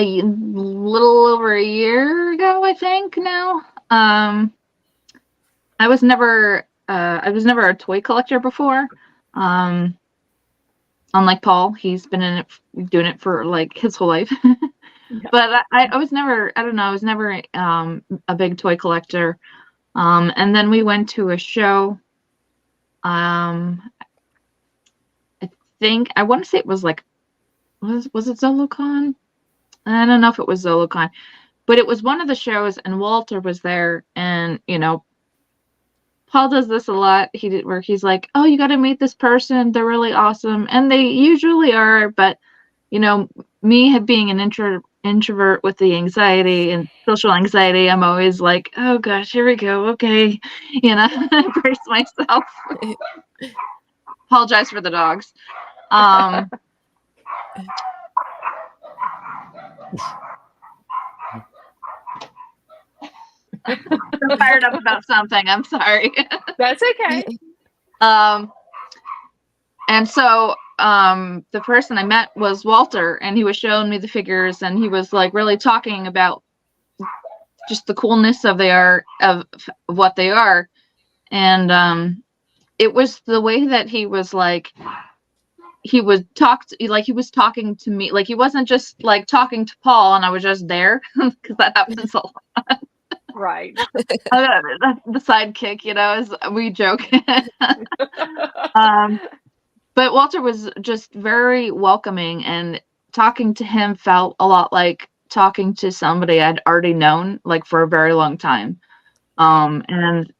little over a year ago, I think now. I was never a toy collector before. Unlike Paul, he's been doing it for like his whole life. Yeah. But I was never, I don't know, I was never a big toy collector. And then we went to a show. I think I want to say it was like, was it ZoloCon? I don't know if it was ZoloCon, but it was one of the shows, and Walter was there, and Paul does this a lot. Where he's like, "Oh, you got to meet this person. They're really awesome," and they usually are. But me being an introvert with the anxiety and social anxiety, I'm always like, "Oh gosh, here we go." Okay, brace myself. Apologize for the dogs. I'm fired up about something. I'm sorry. That's okay. And so the person I met was Walter, and he was showing me the figures, and he was like really talking about just the coolness of what they are. And it was the way that he was like, he was talking to me, like he wasn't just like talking to Paul and I was just there, because that happens a lot. Right. The sidekick, as we joke. But Walter was just very welcoming, and talking to him felt a lot like talking to somebody I'd already known like for a very long time. And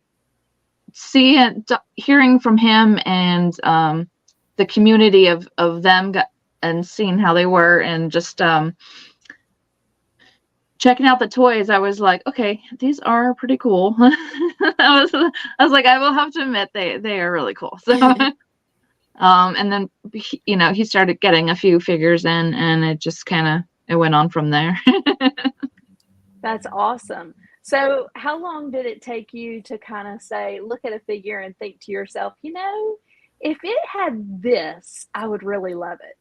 hearing from him, and the community of them, and seeing how they were, and just checking out the toys, I was like, okay, these are pretty cool. I was like, I will have to admit they are really cool. So and then he started getting a few figures in, and it just it went on from there. That's awesome. So how long did it take you to kind of say, look at a figure and think to yourself, if it had this, I would really love it?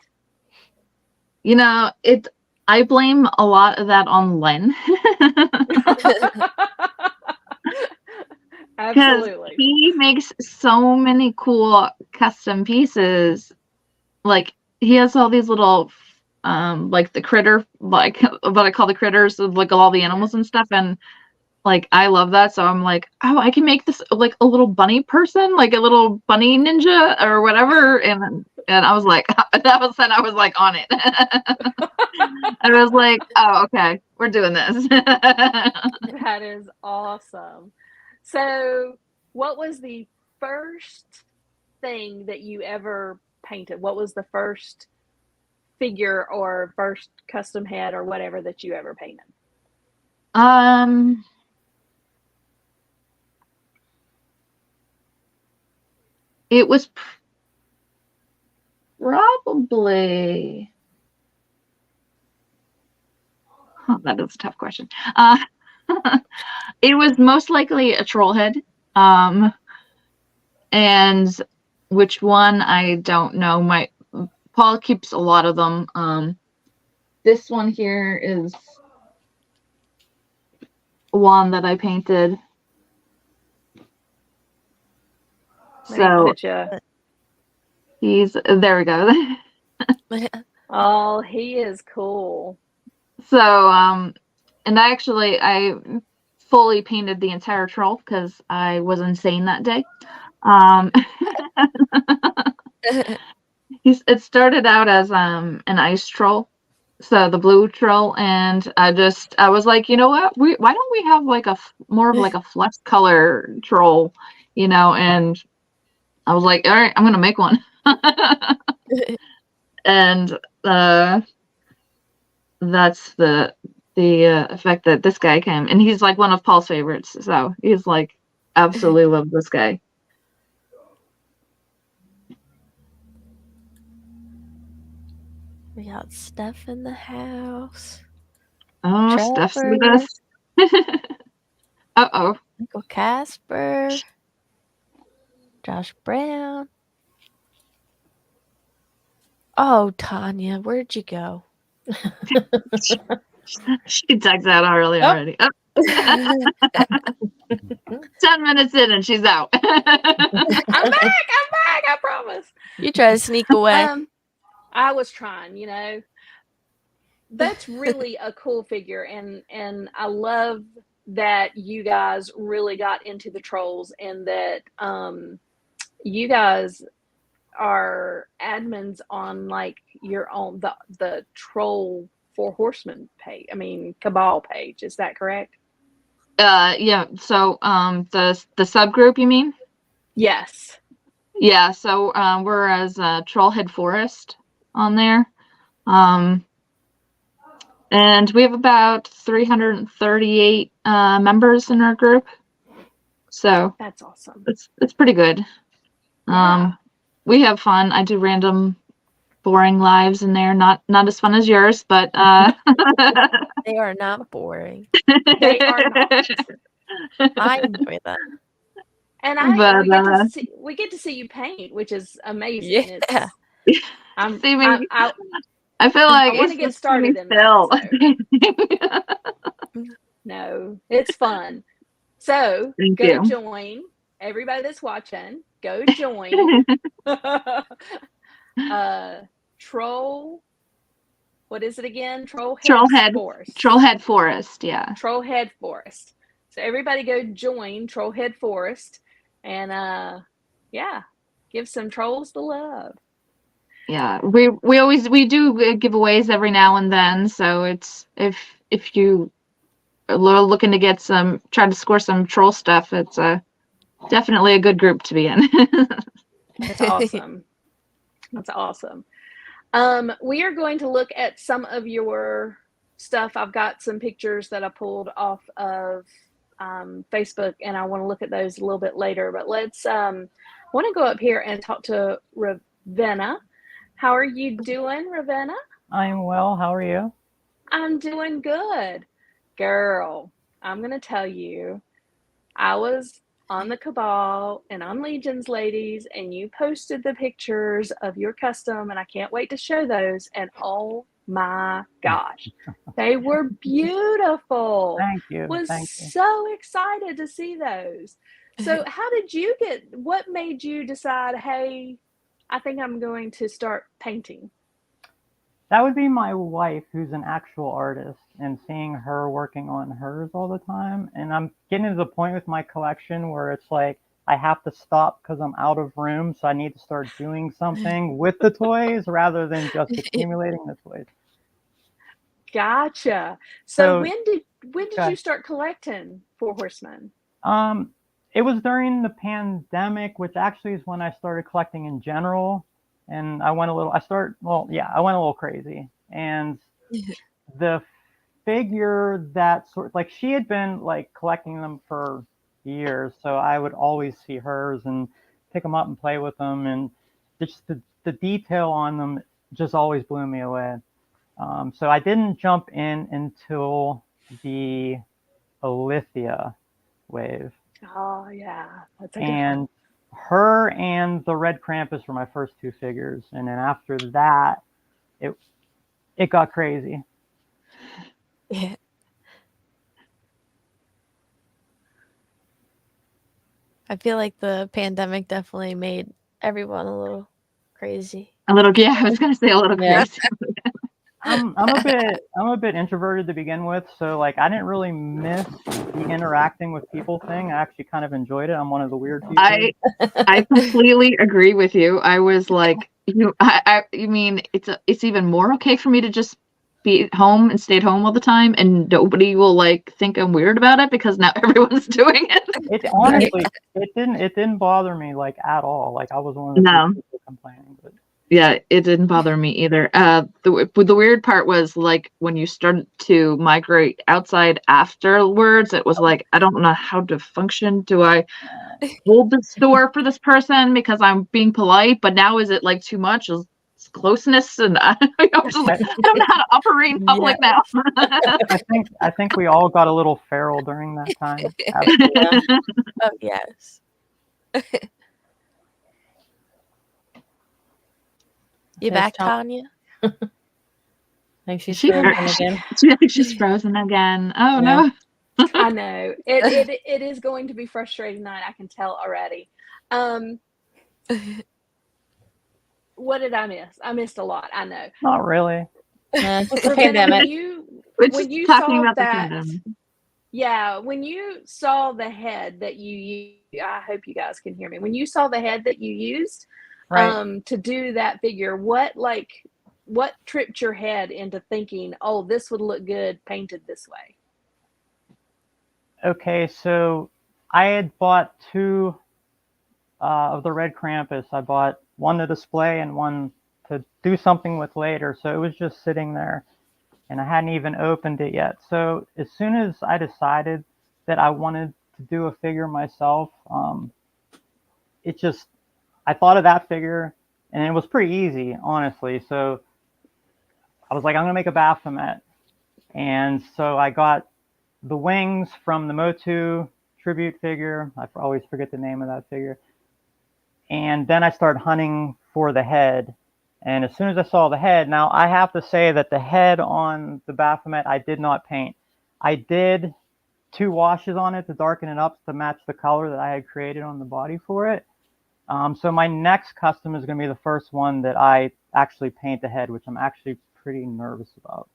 I blame a lot of that on Lynn. Absolutely. He makes so many cool custom pieces. Like, he has all these little like the critter, like what I call the critters, of like all the animals and stuff, and like I love that. So I'm like, oh, I can make this like a little bunny person, like a little bunny ninja or whatever. And I was like, I was like on it. I was like, oh, okay, we're doing this. That is awesome. So what was the first thing that you ever painted? What was the first figure or first custom head or whatever that you ever painted? It was probably, that is a tough question. It was most likely a troll head. And which one, I don't know. Paul keeps a lot of them. This one here is one that I painted. So there we go. Oh, he is cool. So and I fully painted the entire troll because I was insane that day. It started out as an ice troll, so the blue troll, and I was like, you know what, why don't we have like more of like a flesh color troll, and I was like, all right, I'm gonna make one. And that's the effect that this guy came, and he's like one of Paul's favorites, so he's like absolutely loves this guy. We got Steph in the house. Oh, Steph's with us. Uh-oh. Michael Casper. Josh Brown. Oh, Tanya, where'd you go? She texted that already. Oh. 10 minutes in and she's out. I'm back. I promise. You try to sneak away. I was trying, you know. That's really a cool figure, and I love that you guys really got into the trolls, and that you guys are admins on like your own the troll Four Horsemen page. I mean Cabal page. Is that correct? Yeah. So the subgroup, you mean? Yes. Yeah. So we're as Trollhead Forest on there. And we have about 338 members in our group. So that's awesome. It's pretty good. Yeah. We have fun. I do random boring lives in there. Not as fun as yours, but They are not boring. They are not. I enjoy that. And we get to see you paint, which is amazing. Yeah. I feel like I want to get started in that. So. No, it's fun. So go join. Everybody that's watching, go join. Troll. What is it again? Trollhead Forest. Trollhead Forest, yeah. Trollhead Forest. So everybody go join Trollhead Forest, and yeah, give some trolls the love. Yeah, we do giveaways every now and then. So it's if you are looking to try to score some troll stuff, it's definitely a good group to be in. That's awesome. That's awesome. We are going to look at some of your stuff. I've got some pictures that I pulled off of Facebook, and I want to look at those a little bit later. But let's want to go up here and talk to Ravenna. How are you doing, Ravenna? I'm well. How are you? I'm doing good. Girl, I'm going to tell you, I was on the Cabal and on Legions, ladies, and you posted the pictures of your custom, and I can't wait to show those. And oh my gosh, they were beautiful. Thank you. Was Thank you. so excited to see those. So how did you what made you decide, hey, I think I'm going to start painting? That would be my wife, who's an actual artist, and seeing her working on hers all the time. And I'm getting to the point with my collection where it's like I have to stop because I'm out of room, so I need to start doing something with the toys rather than just accumulating the toys. Gotcha. So when did you start collecting Four Horsemen? It was during the pandemic, which actually is when I started collecting in general. And I went a little crazy. And the figure that she had been like collecting them for years. So I would always see hers and pick them up and play with them. And just the detail on them just always blew me away. So I didn't jump in until the Alithia wave. Oh yeah, that's a good one. Her and the Red Krampus were my first two figures, and then after that, it got crazy. Yeah. I feel like the pandemic definitely made everyone a little crazy. I was gonna say a little crazy. I'm a bit introverted to begin with, so like I didn't really miss the interacting with people thing. I actually kind of enjoyed it. I'm one of the weird people. I completely agree with you. I was like, you mean it's even more okay for me to just be at home and stay at home all the time, and nobody will like think I'm weird about it because now everyone's doing it. It honestly, it didn't bother me like at all. Like I was one of the people complaining, but. Yeah, it didn't bother me either. The weird part was like when you started to migrate outside afterwards, it was like, I don't know how to function. Do I hold the store for this person because I'm being polite? But now is it like too much? Is closeness? And I don't know how to operate in public now. I think we all got a little feral during that time. Oh yes. You back, Tanya? I think she's She frozen again. she's frozen again. Oh Yeah. no. I know it is going to be frustrating night. I can tell already. What did I miss? I missed a lot. I know. Not really. It's the Ravenna, pandemic. We're when just you talking saw about the that, pandemic. yeah, when you saw the head that you used, I hope you guys can hear me. When you saw the head that you used, Right. to do that figure, what tripped your head into thinking, oh, this would look good painted this way? Okay, so I had bought two of the red Krampus. I bought one to display and one to do something with later. So it was just sitting there, and I hadn't even opened it yet. So as soon as I decided that I wanted to do a figure myself, it just I thought of that figure, and it was pretty easy, honestly. So I was like, I'm gonna make a Baphomet, and so I got the wings from the Motu tribute figure. I always forget the name of that figure. And then I started hunting for the head. And as soon as I saw the head, now I have to say that the head on the Baphomet I did not paint. I did 2 washes on it to darken it up to match the color that I had created on the body for it. So my next custom is going to be the first one that I actually paint the head, which I'm actually pretty nervous about.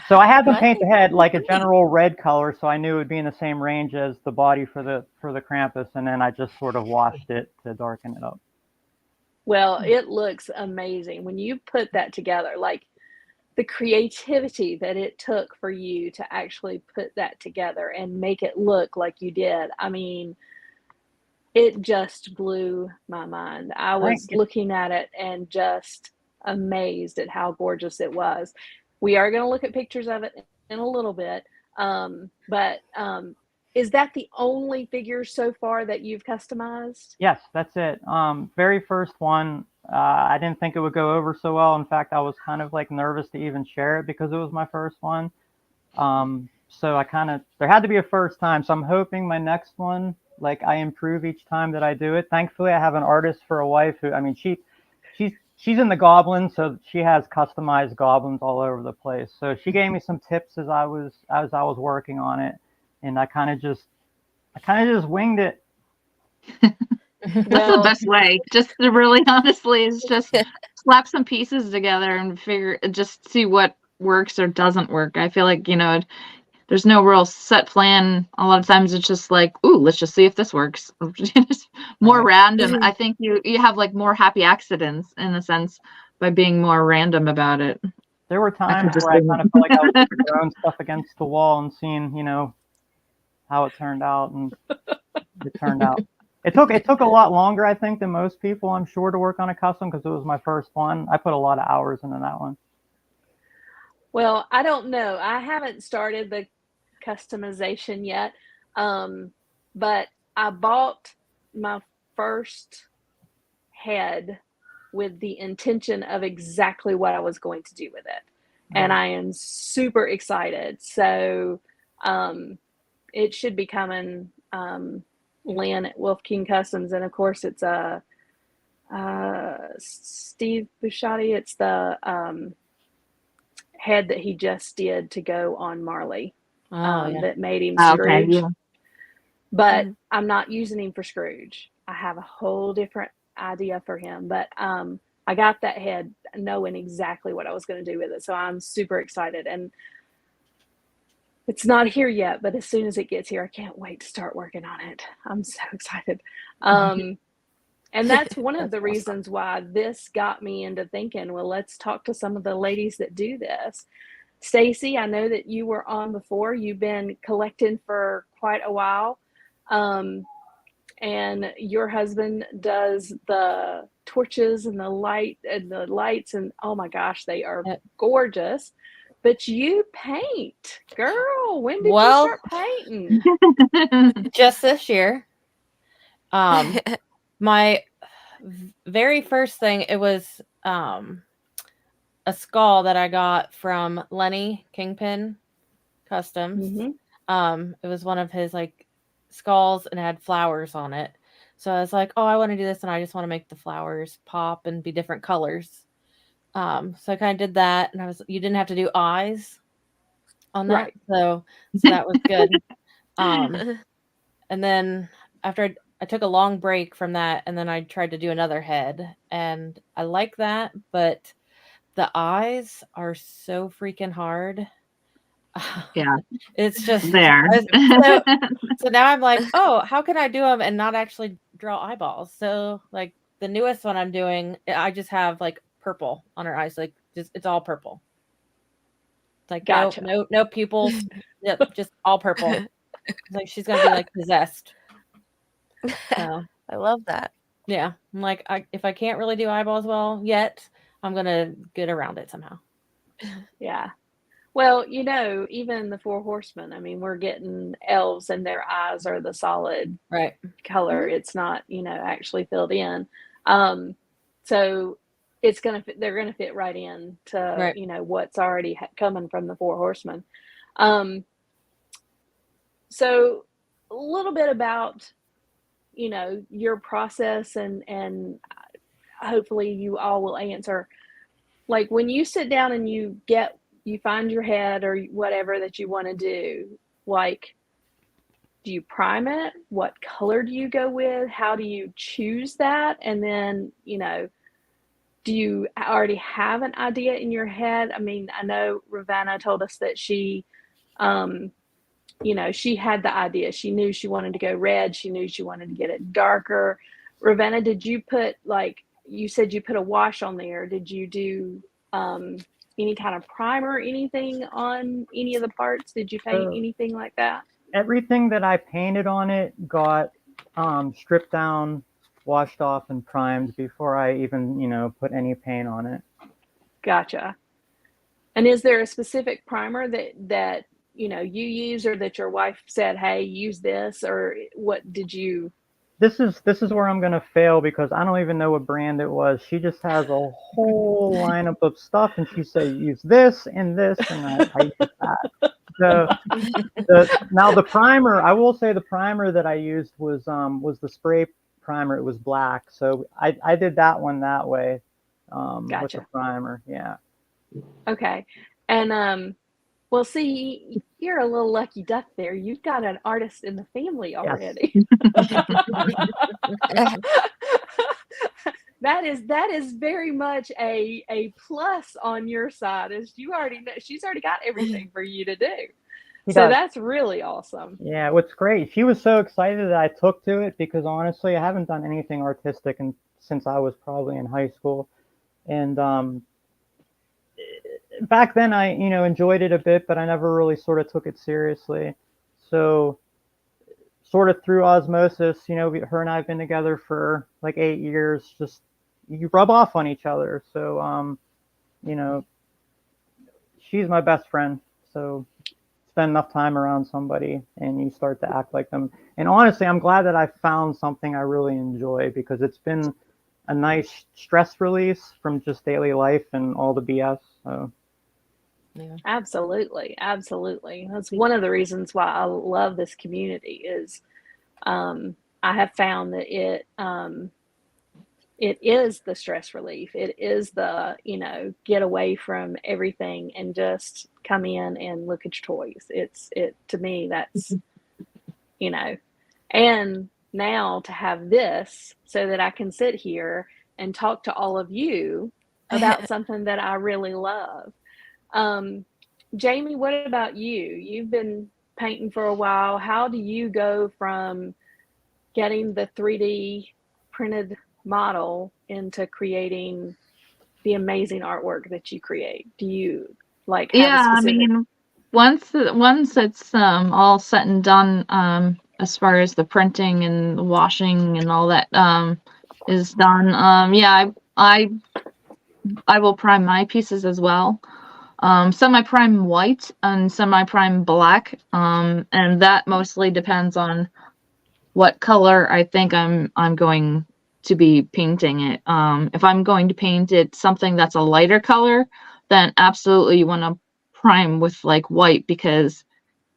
So I had them paint the head like a general red color, so I knew it would be in the same range as the body for the Krampus, and then I just sort of washed it to darken it up. Well, it looks amazing when you put that together. Like the creativity that it took for you to actually put that together and make it look like you did. I mean, it just blew my mind. I was looking at it and just amazed at how gorgeous it was. We are going to look at pictures of it in a little bit. But is that the only figure so far that you've customized? Yes, that's it. Very first one. I didn't think it would go over so well. In fact, I was kind of like nervous to even share it because it was my first one. So there had to be a first time. So I'm hoping my next one, like I improve each time that I do it. Thankfully, I have an artist for a wife who, I mean, she's in the goblins, so she has customized goblins all over the place. So she gave me some tips as I was working on it, and I kind of just winged it. That's the best way. Just to really honestly is just slap some pieces together and just see what works or doesn't work. I feel like, there's no real set plan. A lot of times it's just like, ooh, let's just see if this works. It's more random. I think you have like more happy accidents in a sense by being more random about it. There were times where I kind of felt like I was throwing stuff against the wall and seeing, how it turned out, and it turned out. It took a lot longer, I think, than most people, I'm sure, to work on a custom because it was my first one. I put a lot of hours into that one. Well, I don't know. I haven't started the customization yet, but I bought my first head with the intention of exactly what I was going to do with it. And I am super excited. So it should be coming, Lynn at Wolf King Customs. And of course, it's Steve Busciotti. It's the head that he just did to go on Marley. That made him Scrooge. Okay, yeah. But I'm not using him for Scrooge. I have a whole different idea for him. But I got that head knowing exactly what I was going to do with it. So I'm super excited. And it's not here yet, but as soon as it gets here, I can't wait to start working on it. I'm so excited. And that's one of the reasons why this got me into thinking, well, let's talk to some of the ladies that do this. Stacey, I know that you were on before. You've been collecting for quite a while. And your husband does the torches and the lights, and oh my gosh, they are gorgeous. But you paint, girl. When did you start painting? Just this year. My very first thing, it was a skull that I got from Lenny Kingpin Customs. It was one of his like skulls and it had flowers on it. So I was like, oh, I want to do this, and I just want to make the flowers pop and be different colors. So I kind of did that, and you didn't have to do eyes on that, Right. so that was good. And then after I took a long break from that, and then I tried to do another head, and I like that, but the eyes are so freaking hard. Yeah. It's just There. so now I'm like, oh, how can I do them and not actually draw eyeballs? So like the newest one I'm doing, I just have like purple on her eyes, like just it's all purple. It's like Gotcha. no pupils, yep, just all purple. It's like she's gonna be like possessed. So I love that. yeah, I'm like, if I can't really do eyeballs well yet, I'm gonna get around it somehow. Yeah. Well, even the Four Horsemen, I mean, we're getting elves and their eyes are the solid Right. color. It's not, actually filled in. So they're gonna fit right in to, Right. what's already coming from the Four Horsemen. So a little bit about, your process and hopefully you all will answer. Like when you sit down and you find your head or whatever that you want to do, like, do you prime it? What color do you go with? How do you choose that? And then, do you already have an idea in your head? I mean, I know Ravenna told us that she she had the idea. She knew she wanted to go red. She knew she wanted to get it darker. Ravenna, did you put, like, you said you put a wash on there. Did you do any kind of primer, anything on any of the parts? Did you paint anything like that? Everything that I painted on it got stripped down, washed off, and primed before I even, put any paint on it. Gotcha. And is there a specific primer that you use, or that your wife said, hey, use this, or what did you? This is where I'm gonna fail, because I don't even know what brand it was. She just has a whole lineup of stuff, and she said use this and this, and I use that. Now the primer, I will say the primer that I used was the spray primer. It was black, so I did that one that way, Gotcha. with the primer. Yeah. Okay, and well, see, you're a little lucky duck there. You've got an artist in the family already. Yes. That is very much a plus on your side, as you already know she's already got everything for you to do. So that's really awesome. Yeah, what's great, she was so excited that I took to it, because honestly, I haven't done anything artistic since I was probably in high school. And back then I, enjoyed it a bit, but I never really sort of took it seriously. So sort of through osmosis, her and I have been together for like 8 years. Just you rub off on each other. So, she's my best friend. So spend enough time around somebody and you start to act like them. And honestly, I'm glad that I found something I really enjoy, because it's been a nice stress release from just daily life and all the BS. So. Yeah. Absolutely. That's one of the reasons why I love this community is I have found that it is the stress relief. It is the, get away from everything and just come in and look at your toys. To me, that's, and now to have this so that I can sit here and talk to all of you about something that I really love. Jamie, what about you? You've been painting for a while. How do you go from getting the 3D printed model into creating the amazing artwork that you create? Do you have a specific... I mean, once it's all set and done, as far as the printing and the washing and all that is done, I will prime my pieces as well. Some I prime white and some I prime black, and that mostly depends on what color I think I'm going to be painting it. If I'm going to paint it something that's a lighter color, then absolutely you want to prime with like white, because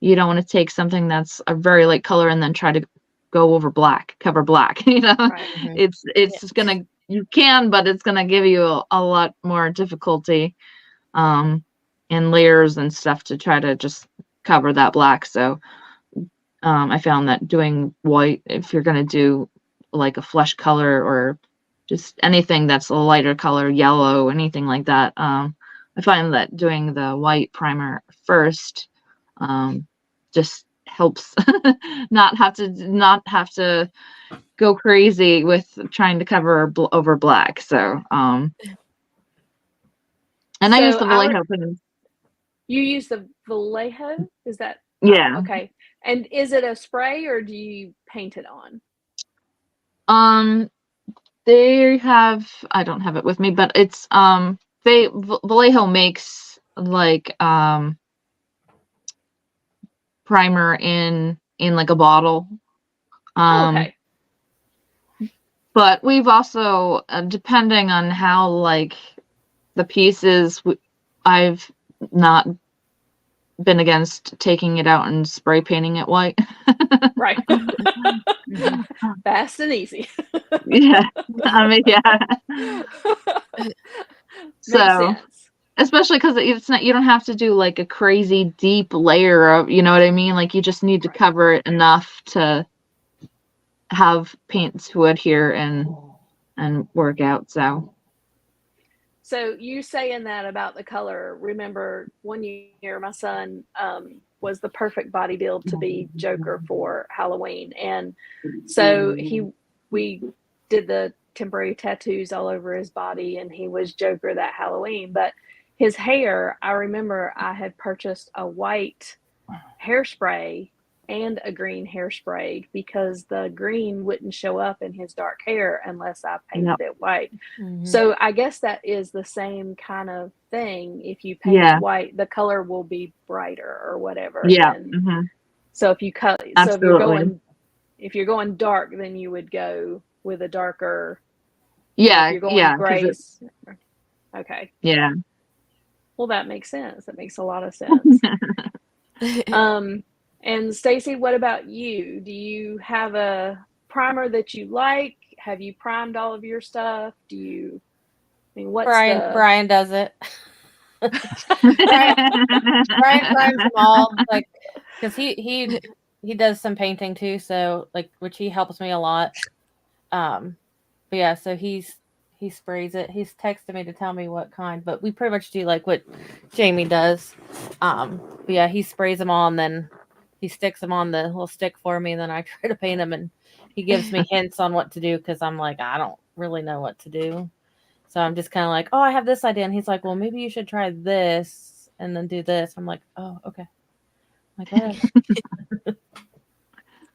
you don't want to take something that's a very light color and then try to go over black, cover black. Right. It's gonna you can, but it's gonna give you a lot more difficulty, and layers and stuff to try to just cover that black. So, I found that doing white, if you're gonna do like a flesh color or just anything that's a lighter color, yellow, anything like that, I find that doing the white primer first, just helps not have to go crazy with trying to cover over black. So, and I use So the Vallejo pen. you use the Vallejo? Is that Yeah. okay? And is it a spray or do you paint it on? They have, I don't have it with me, but it's Vallejo makes like primer in like a bottle. Okay. But we've also, depending on how like the pieces, I've not been against taking it out and spray painting it white. Right. Fast and easy. Yeah. I mean, yeah. So, Makes sense. especially because it's not, you don't have to do like a crazy deep layer of, you know what I mean? Like you just need to cover it enough to have paint to adhere and work out. So you saying that about the color, remember one year my son was the perfect body build to be Joker for Halloween. And so we did the temporary tattoos all over his body and he was Joker that Halloween. But his hair, I remember I had purchased a white hairspray and a green hairspray because the green wouldn't show up in his dark hair unless I painted it white. So I guess that is the same kind of thing. If you paint it white, the color will be brighter or whatever. Yeah. So if you cut, Absolutely. if you're going dark, then you would go with a darker. Yeah. If you're going gray. Okay. Yeah. Well, that makes sense. That makes a lot of sense. And Stacey, what about you? Do you have a primer that you like? Have you primed all of your stuff? Do you? I mean, what's Brian does it. Brian primes them all, like, because he does some painting too, so like, which he helps me a lot. But yeah, so he sprays it. He's texted me to tell me what kind, but we pretty much do like what Jamie does. But yeah, he sprays them all and then he sticks them on the little stick for me, and then I try to paint them, and he gives me hints on what to do because I'm like, I don't really know what to do. So I'm just kind of like, oh, I have this idea. And he's like, well, maybe you should try this and then do this. I'm like, oh, okay. I'm like, whatever.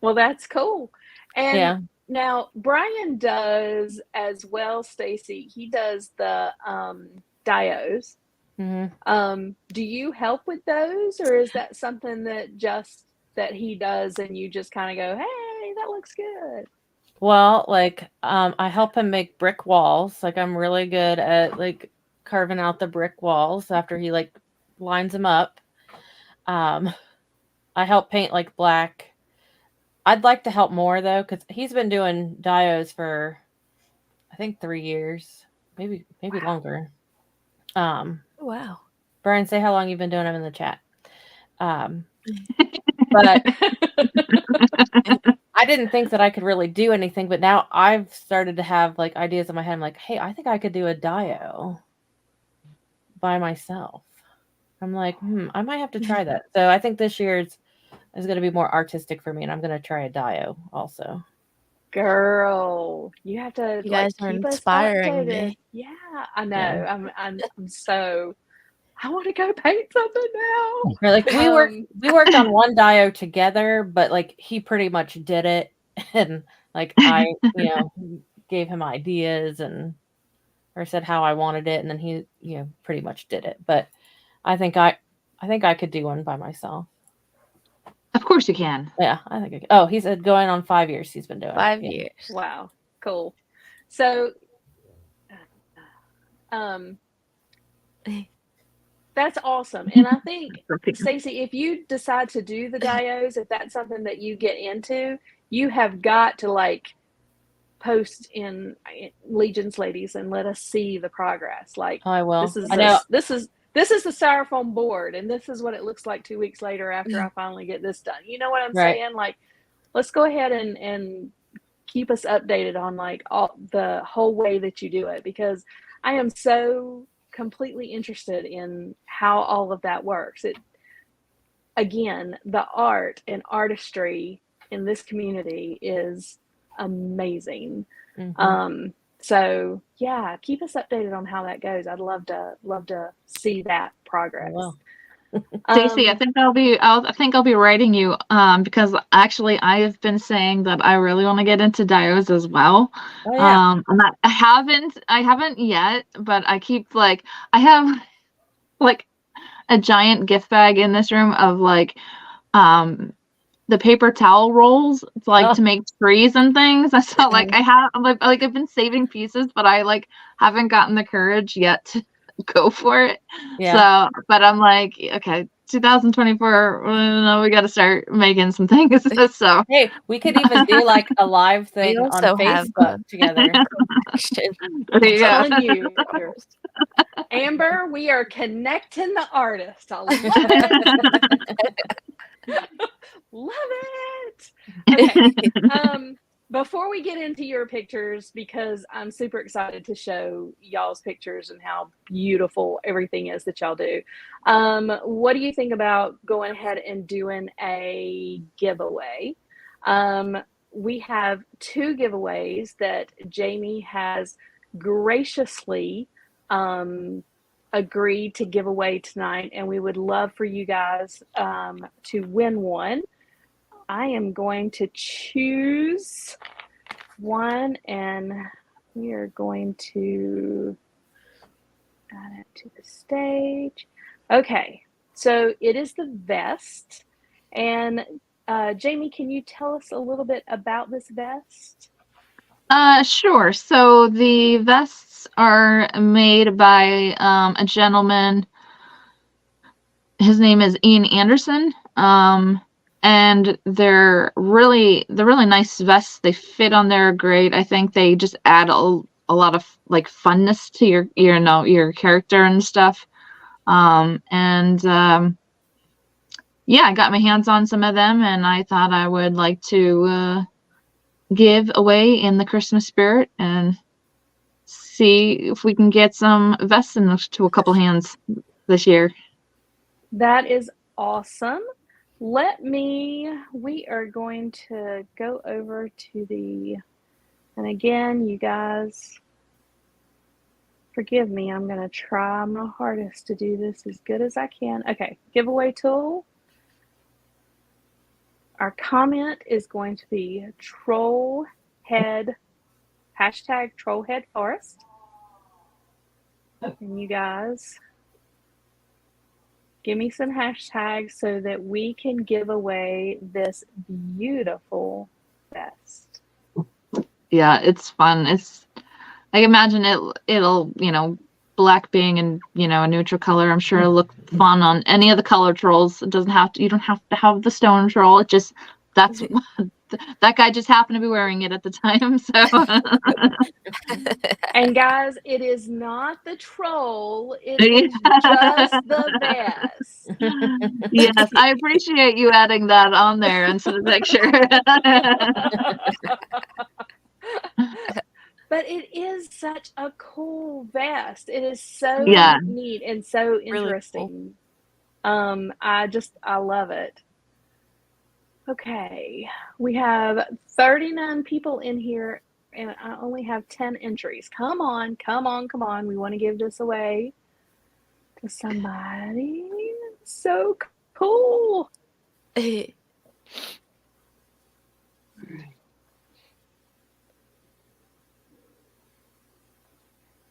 Well, that's cool. And yeah. Now Brian does as well, Stacey. He does the dios. Do you help with those, or is that something that he does and you just kind of go, hey, that looks good? Well, like, I help him make brick walls. Like, I'm really good at like carving out the brick walls after he like lines them up. I help paint like black. I'd like to help more though, because he's been doing dios for I think 3 years, maybe longer. Wow. Brian, say how long you've been doing them in the chat. But I didn't think that I could really do anything, but now I've started to have like ideas in my head. I'm like, hey, I think I could do a dio by myself. I'm like, I might have to try that. So I think this year is going to be more artistic for me, and I'm going to try a dio also. Girl, you have to. You guys are inspiring me. Yeah, I know. Yeah. I'm so. I want to go paint something now. Or like we worked on one dio together, but like he pretty much did it, and like I gave him ideas or said how I wanted it, and then he pretty much did it. But I think I could do one by myself. Of course you can. Yeah, I think I could. Oh, he said going on 5 years he's been doing 5 years. Wow, cool. So, that's awesome. And I think, Stacey, if you decide to do the dios, if that's something that you get into, you have got to like post in Legion's ladies and let us see the progress. Like, Oh, I will. this is I know. this is the styrofoam board, and this is what it looks like 2 weeks later after I finally get this done. You know what I'm Right. saying? Like, let's go ahead and keep us updated on like all the whole way that you do it, because I am so completely interested in how all of that works. It, again, the art and artistry in this community is amazing. So yeah, keep us updated on how that goes. I'd love to see that progress. Well. Stacey, I think I'll be writing you because actually I've been saying that I really want to get into dios as well. Oh, yeah. I haven't yet, but I keep like I have like a giant gift bag in this room of like the paper towel rolls like to make trees and things. I saw like I've been saving pieces, but I like haven't gotten the courage yet to go for it. Yeah. So, but I'm like, okay, 2024, we got to start making some things. So, hey, we could even do like a live thing on also have Facebook together. there you go. I'm telling you, Amber, we are connecting the artist. I love it. Love it. Okay. Before we get into your pictures, because I'm super excited to show y'all's pictures and how beautiful everything is that y'all do. What do you think about going ahead and doing a giveaway? We have 2 giveaways that Jamie has graciously agreed to give away tonight, and we would love for you guys to win one. I am going to choose one, and we are going to add it to the stage. Okay, so it is the vest, and Jamie, can you tell us a little bit about this vest? Sure. So the vests are made by a gentleman. His name is Ian Anderson. And they're really nice vests. They fit on there great. I think they just add a lot of like funness to your character and stuff. Yeah, I got my hands on some of them, and I thought I would like to give away in the Christmas spirit and see if we can get some vests to a couple hands this year. That is awesome. We are going to go over to and again, you guys, forgive me, I'm going to try my hardest to do this as good as I can. Okay, giveaway tool. Our comment is going to be #Trollhead Forest. And you guys, give me some hashtags so that we can give away this beautiful vest. Yeah, it's fun. I imagine it'll black being in a neutral color. I'm sure it'll look fun on any of the color trolls. You don't have to have the stone troll. It just that guy just happened to be wearing it at the time. So And guys, it is not the troll, it is just the vest. Yes, I appreciate you adding that on there into the picture. But it is such a cool vest. It is so neat and so interesting. Really cool. I love it. Okay, we have 39 people in here, and I only have 10 entries. Come on. We want to give this away to somebody. So cool.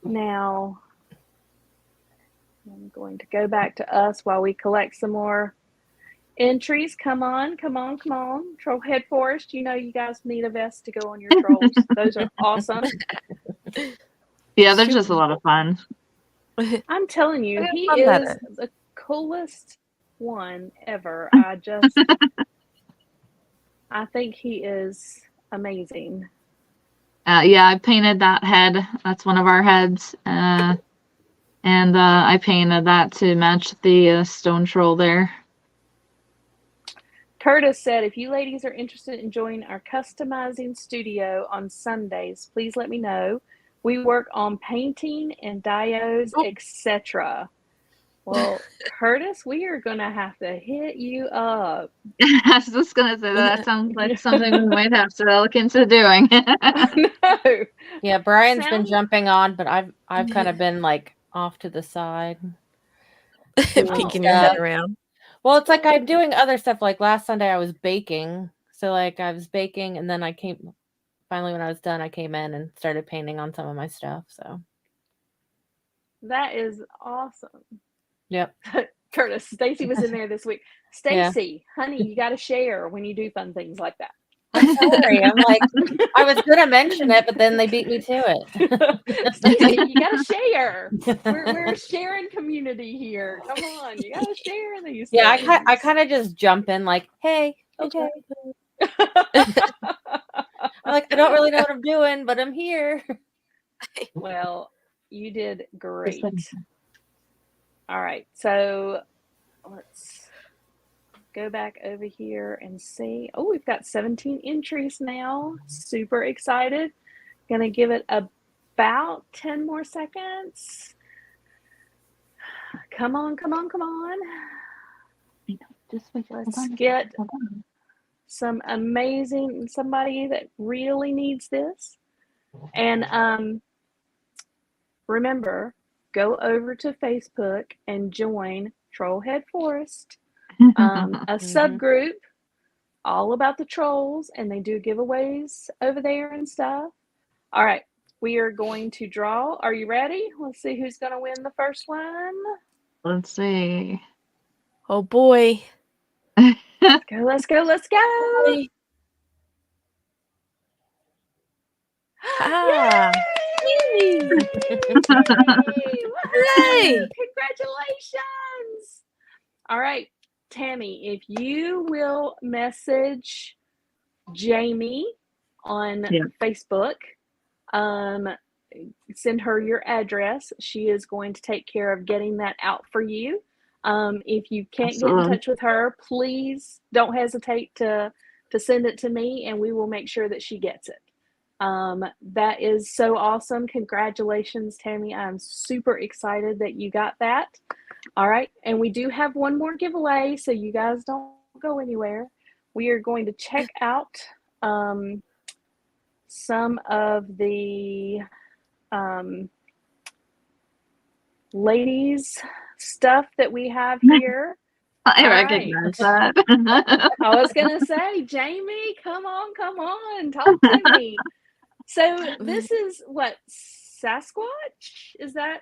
Now, I'm going to go back to us while we collect some more entries. Come on. Trollhead Forest, you guys need a vest to go on your trolls. Those are awesome. Yeah, they're just a lot of fun. I'm telling you, he is the coolest one ever. I think he is amazing. Yeah, I painted that head. That's one of our heads. And I painted that to match the stone troll there. Curtis said, if you ladies are interested in joining our customizing studio on Sundays, please let me know. We work on painting and diodes, etc. Well, Curtis, we are going to have to hit you up. I was just going to say that sounds like something we might have to look into doing. No. Yeah, Brian's been jumping on, but I've kind of been like off to the side. Peeking your head around. Well, it's like I'm doing other stuff. Like last Sunday I was baking. So like I was baking and then finally when I was done, I came in and started painting on some of my stuff. So that is awesome. Yep. Curtis, Stacey was in there this week. Stacey, honey, you got to share when you do fun things like that. I'm sorry. I'm like, I was going to mention it, but then they beat me to it. Stacey, you got to share. We're a sharing community here. Come on, you got to share these things. I kind of just jump in like, hey, okay. I'm like, I don't really know what I'm doing, but I'm here. Well, you did great. All right, so let's go back over here and see. Oh, we've got 17 entries now. Super excited. Gonna give it about 10 more seconds. Come on, come on, come on. Let's get some amazing, somebody that really needs this. And remember, go over to Facebook and join Trollhead Forest. A subgroup all about the trolls, and they do giveaways over there and stuff. All right, we are going to draw. Are you ready? Let's see who's going to win the first one. Let's see. Oh boy. Let's go, let's go, let's go. Ah. Yay! Hooray! Congratulations. All right, Tammy, if you will message Jamie on Facebook, send her your address. She is going to take care of getting that out for you. If you can't get in touch with her, please don't hesitate to send it to me, and we will make sure that she gets it. That is so awesome. Congratulations, Tammy. I'm super excited that you got that. All right, and we do have one more giveaway, so you guys don't go anywhere. We are going to check out some of the ladies' stuff that we have here. I recognize that. I was going to say, Jamie, come on, talk to me. So this is what, Sasquatch? Is that?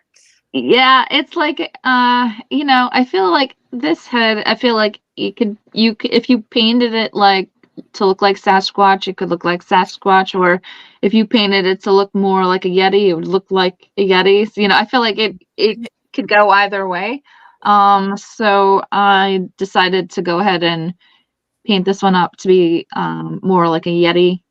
Yeah, it's like I feel like this head, I feel like you could if you painted it like to look like Sasquatch, it could look like Sasquatch, or if you painted it to look more like a Yeti, it would look like a Yeti. So, I feel like it could go either way. So I decided to go ahead and paint this one up to be more like a Yeti,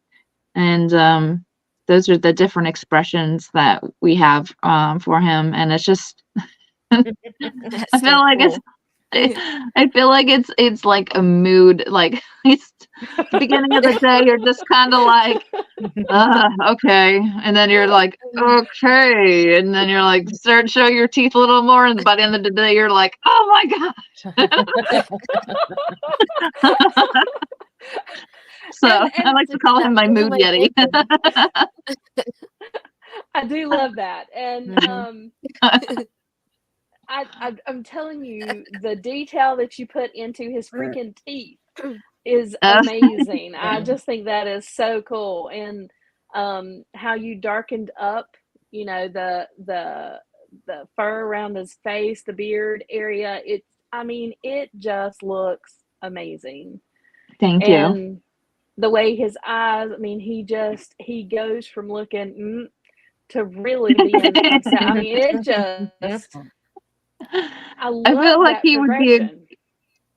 and those are the different expressions that we have for him, and it's just I feel like it's like a mood, like it's the beginning of the day, you're just kind of like okay, and then you're like okay, and then you're like start to show your teeth a little more, and by the end of the day you're like, oh my gosh. So I like to call him my mood Yeti. I do love that. And I'm telling you, the detail that you put into his freaking teeth is amazing. I just think that is so cool. And how you darkened up, the fur around his face, the beard area. It just looks amazing. Thank you. The way his eyes, he goes from looking to really being upset. It just, I feel like he would be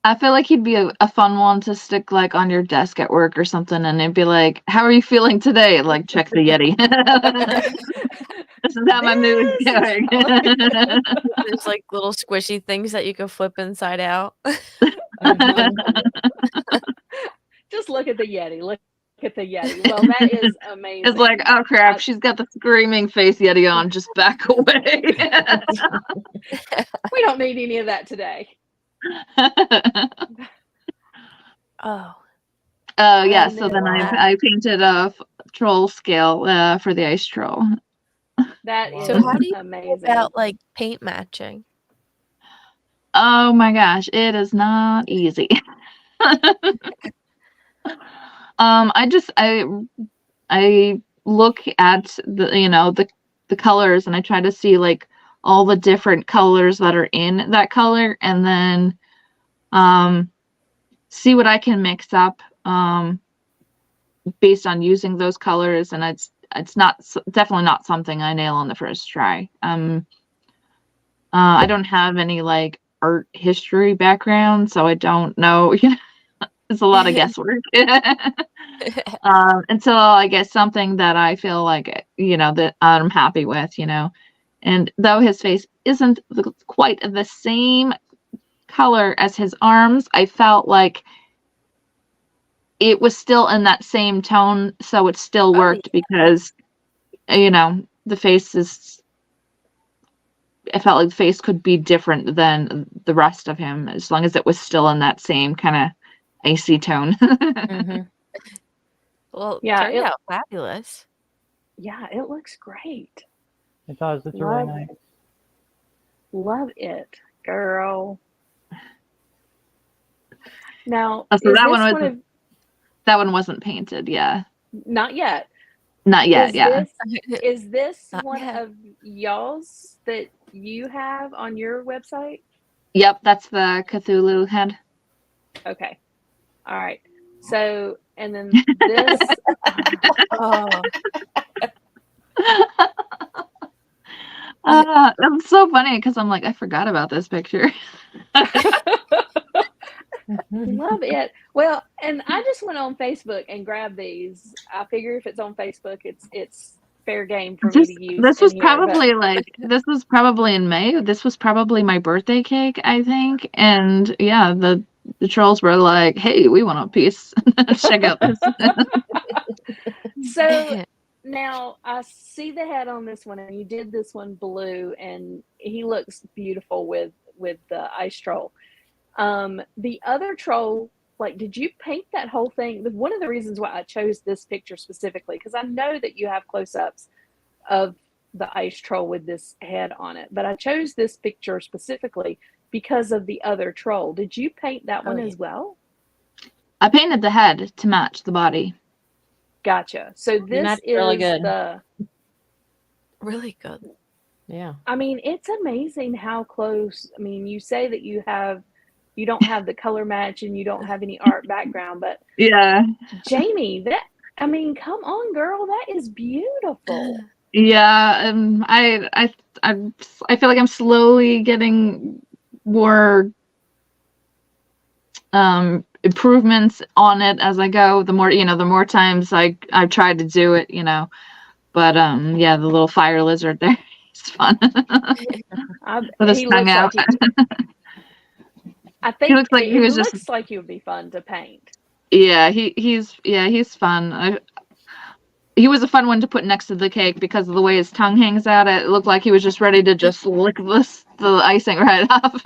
I feel like he'd be a fun one to stick like on your desk at work or something, and it'd be like, "How are you feeling today?" Like, check the Yeti. This is how my mood is going. There's like little squishy things that you can flip inside out. Just look at the Yeti. Look at the Yeti. Well, that is amazing. It's like, oh crap, she's got the screaming face Yeti on. Just back away. We don't need any of that today. Oh. Yeah. So then I painted a troll scale for the ice troll. That is So how do you amazing. feel about like paint matching? Oh my gosh, it is not easy. I look at the colors, and I try to see like all the different colors that are in that color, and then see what I can mix up based on using those colors. And it's definitely not something I nail on the first try. I don't have any like art history background, so I don't know. It's a lot of guesswork. Until I get something that I feel like that I'm happy with, and though his face isn't quite the same color as his arms, I felt like it was still in that same tone, so it still worked. Because the face is, I felt like the face could be different than the rest of him as long as it was still in that same kind of icy tone. Well, Yeah, it turned out fabulous. Yeah, it looks great. It does. It's really nice. Love it, girl. Now, so that one wasn't painted. Yeah. Not yet. Not yet. Is this Not one yet. of y'all's that you have on your website? Yep, that's the Cthulhu head. Okay. All right. So, and then this. That's so funny because I'm like, I forgot about this picture. Love it. Well, and I just went on Facebook and grabbed these. I figure if it's on Facebook, it's fair game for me to use. This was probably in May. This was probably my birthday cake, I think. And yeah, the trolls were like, "Hey, we want a piece. Check out this." So now I see the head on this one, and you did this one blue, and he looks beautiful with the ice troll. The other troll, like, did you paint that whole thing? One of the reasons why I chose this picture specifically, because I know that you have close-ups of the ice troll with this head on it, but I chose this picture specifically because of the other troll. Did you paint that one as well? I painted the head to match the body. Gotcha. So this is really good. Really good. Yeah. I mean, it's amazing how close. I mean, you say that you don't have the color match and you don't have any art background, but yeah, Jamie, come on, girl, that is beautiful. Yeah, I feel like I'm slowly getting more improvements on it as I go. The more times I've tried to do it, But yeah, the little fire lizard there is fun. With his tongue out. I think he looks like he would be fun to paint. Yeah, he's fun. He was a fun one to put next to the cake because of the way his tongue hangs out. It looked like he was just ready to just lick the icing right off.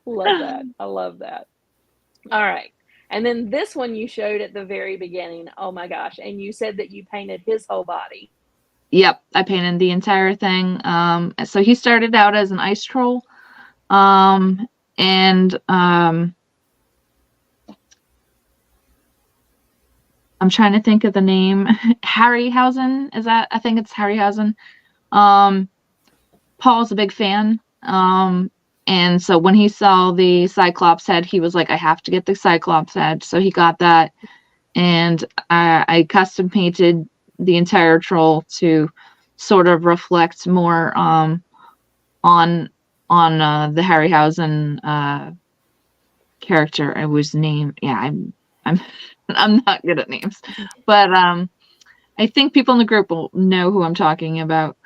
Love that. I love that. All right. And then this one you showed at the very beginning. Oh my gosh. And you said that you painted his whole body. Yep. I painted the entire thing. So he started out as an ice troll. I'm trying to think of the name. Harryhausen, I think it's Harryhausen. Paul's a big fan. And so when he saw the Cyclops head, he was like, I have to get the Cyclops head. So he got that. And I custom painted the entire troll to sort of reflect more on the Harryhausen character, whose name, yeah, I'm I'm not good at names, but I think people in the group will know who I'm talking about.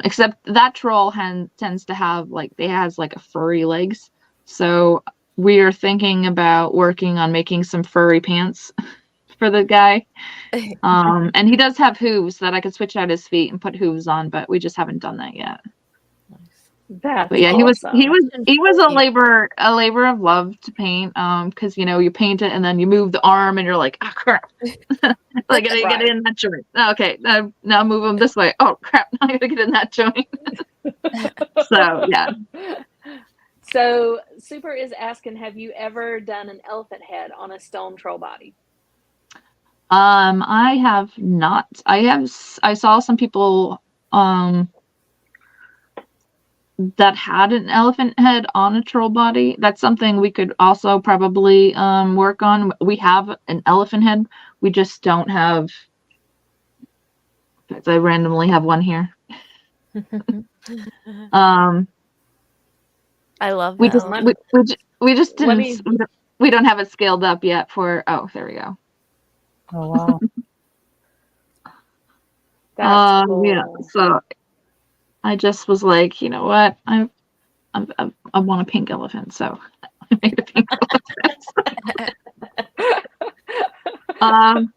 Except that troll tends to have like, they has like a furry legs, so we are thinking about working on making some furry pants for the guy. And he does have hooves that I could switch out his feet and put hooves on, but we just haven't done that yet. That's But yeah, awesome. he was a labor of love to paint. Because you paint it and then you move the arm and you're like, oh crap, I gotta get in that joint. Okay, now move him this way. Oh crap, now I gotta get in that joint. So yeah. So Super is asking, have you ever done an elephant head on a stone troll body? I have not. I saw some people that had an elephant head on a troll body. That's something we could also probably work on. We have an elephant head. We just don't have. I randomly have one here. I love we that. we just didn't. We don't have it scaled up yet for. Oh, there we go. Oh wow. That's cool. Yeah. So I just was like, you know what? I want a pink elephant, so I made a pink elephant.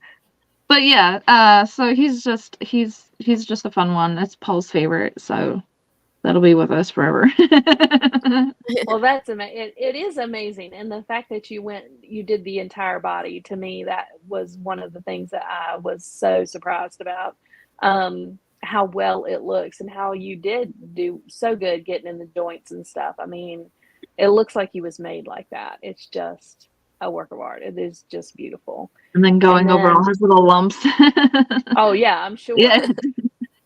But yeah, so he's just a fun one. It's Paul's favorite, so that'll be with us forever. Well, that's amazing. It is amazing, and the fact that you did the entire body, to me, that was one of the things that I was so surprised about. How well it looks and how you did do so good getting in the joints and stuff. I mean, it looks like he was made like that. It's just a work of art. It is just beautiful. And then going over all his little lumps. Oh yeah, I'm sure. Yeah.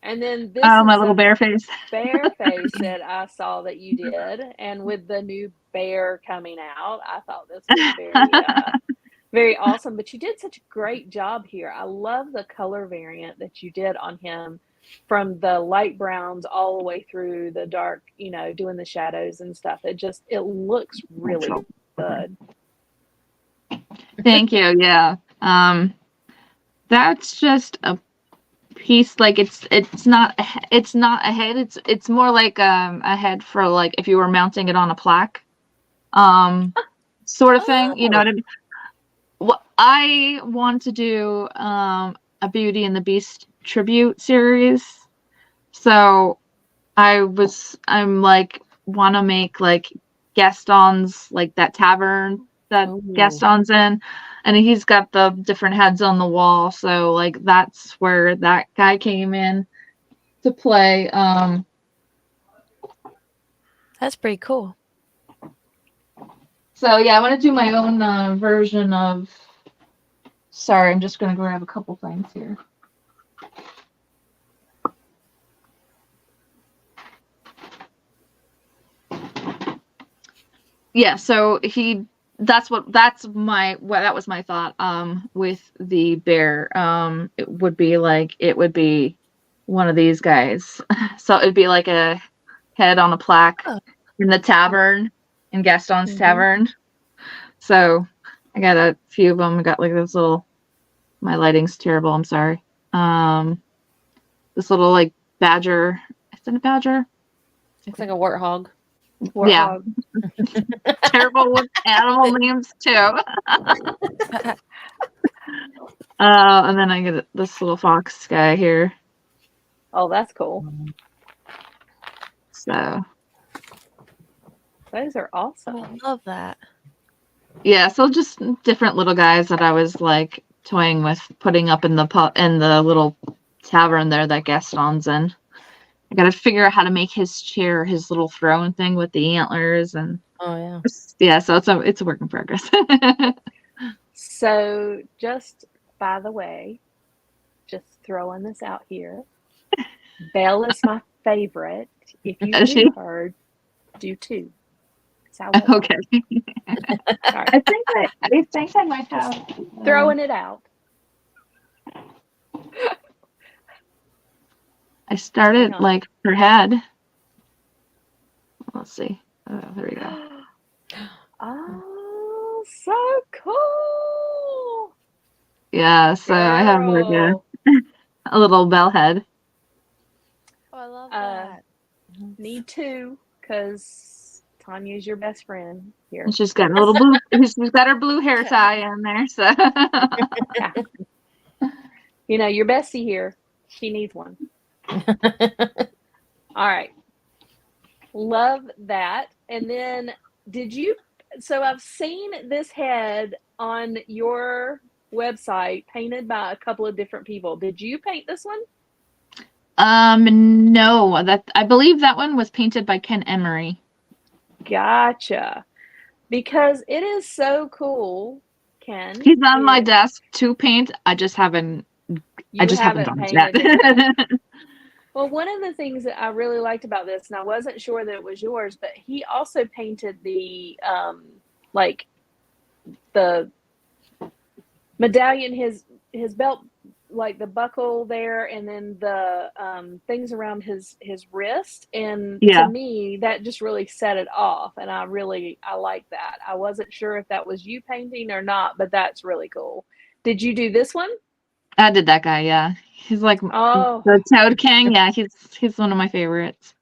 And then this my little bear face. Bear face that I saw that you did, and with the new bear coming out, I thought this was very very awesome. But you did such a great job here. I love the color variant that you did on him, from the light browns all the way through the dark, doing the shadows and stuff. It looks really good. Thank you. Yeah. That's just a piece, like it's not a head. It's more like a head for, like, if you were mounting it on a plaque, sort of thing. You know what I mean? Well, I want to do a Beauty and the Beast tribute series, so I'm like, want to make like Gaston's, like that tavern that Gaston's in, and he's got the different heads on the wall, so like that's where that guy came in to play. That's pretty cool. So yeah, I want to do my own version of. Sorry, I'm just gonna grab a couple things here. Yeah, so that was my thought with the bear. It would be one of these guys. So it'd be like a head on a plaque in the tavern, in Gaston's tavern. So I got a few of them. I got like this little, my lighting's terrible, I'm sorry. This little like badger. Is it a badger? Looks like a warthog. Yeah. Terrible with animal names too. And then I get this little fox guy here. Oh, that's cool. So those are awesome. I love that. Yeah, so just different little guys that I was like toying with, putting up in the little tavern there that Gaston's in. I gotta figure out how to make his chair, his little throne thing with the antlers, and yeah. So it's a work in progress. So just by the way, just throwing this out here, Belle is my favorite. If you do her, do too. Okay. Sorry. I think I might have throwing it out. I started like her head. Let's see. Oh, there we go. Oh, so cool. Yeah, so I have like Girl. a little bell head. Oh, I love Uh, that. Need two, because Tanya's your best friend here. And she's got a little blue. She's got her blue hair tie in there. So Yeah. You know, your bestie here, she needs one. All right. Love that. And then so I've seen this head on your website painted by a couple of different people. Did you paint this one? no, that I believe that one was painted by Ken Emery. Gotcha. Because it is so cool, Ken. He's on my desk to paint. I just haven't done it yet. It. Well, one of the things that I really liked about this, and I wasn't sure that it was yours, but he also painted the like the medallion, his belt, like the buckle there, and then the things around his wrist. And to me, that just really set it off, and I like that. I wasn't sure if that was you painting or not, but that's really cool. Did you do this one? I did that guy, yeah. He's like the Toad King. Yeah, he's one of my favorites.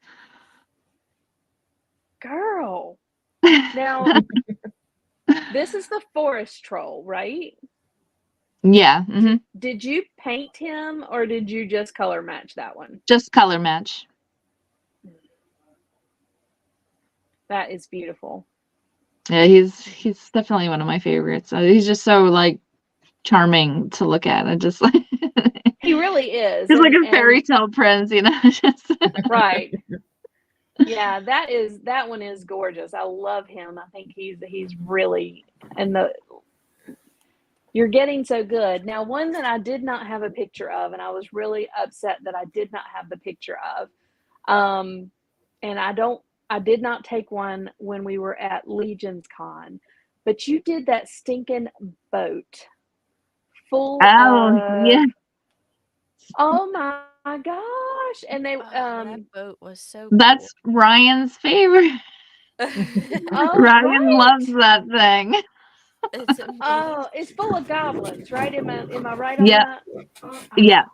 Girl. Now, this is the forest troll, right? Yeah. Mm-hmm. Did you paint him, or did you just color match that one? Just color match. That is beautiful. Yeah, he's definitely one of my favorites. He's just so like charming to look at. I just like he really is. He's like a fairy tale prince, you know. Right. Yeah, that one is gorgeous. I love him. I think he's really, and you're getting so good. Now, one that I did not have a picture of, and I was really upset that I did not have the picture of, and I did not take one when we were at Legion's Con, but you did that stinking boat full of, yeah. Oh my gosh. And they that boat was so That's cool. Ryan's favorite. Ryan loves that thing. It's full of goblins, right? Am I right on that? Yeah.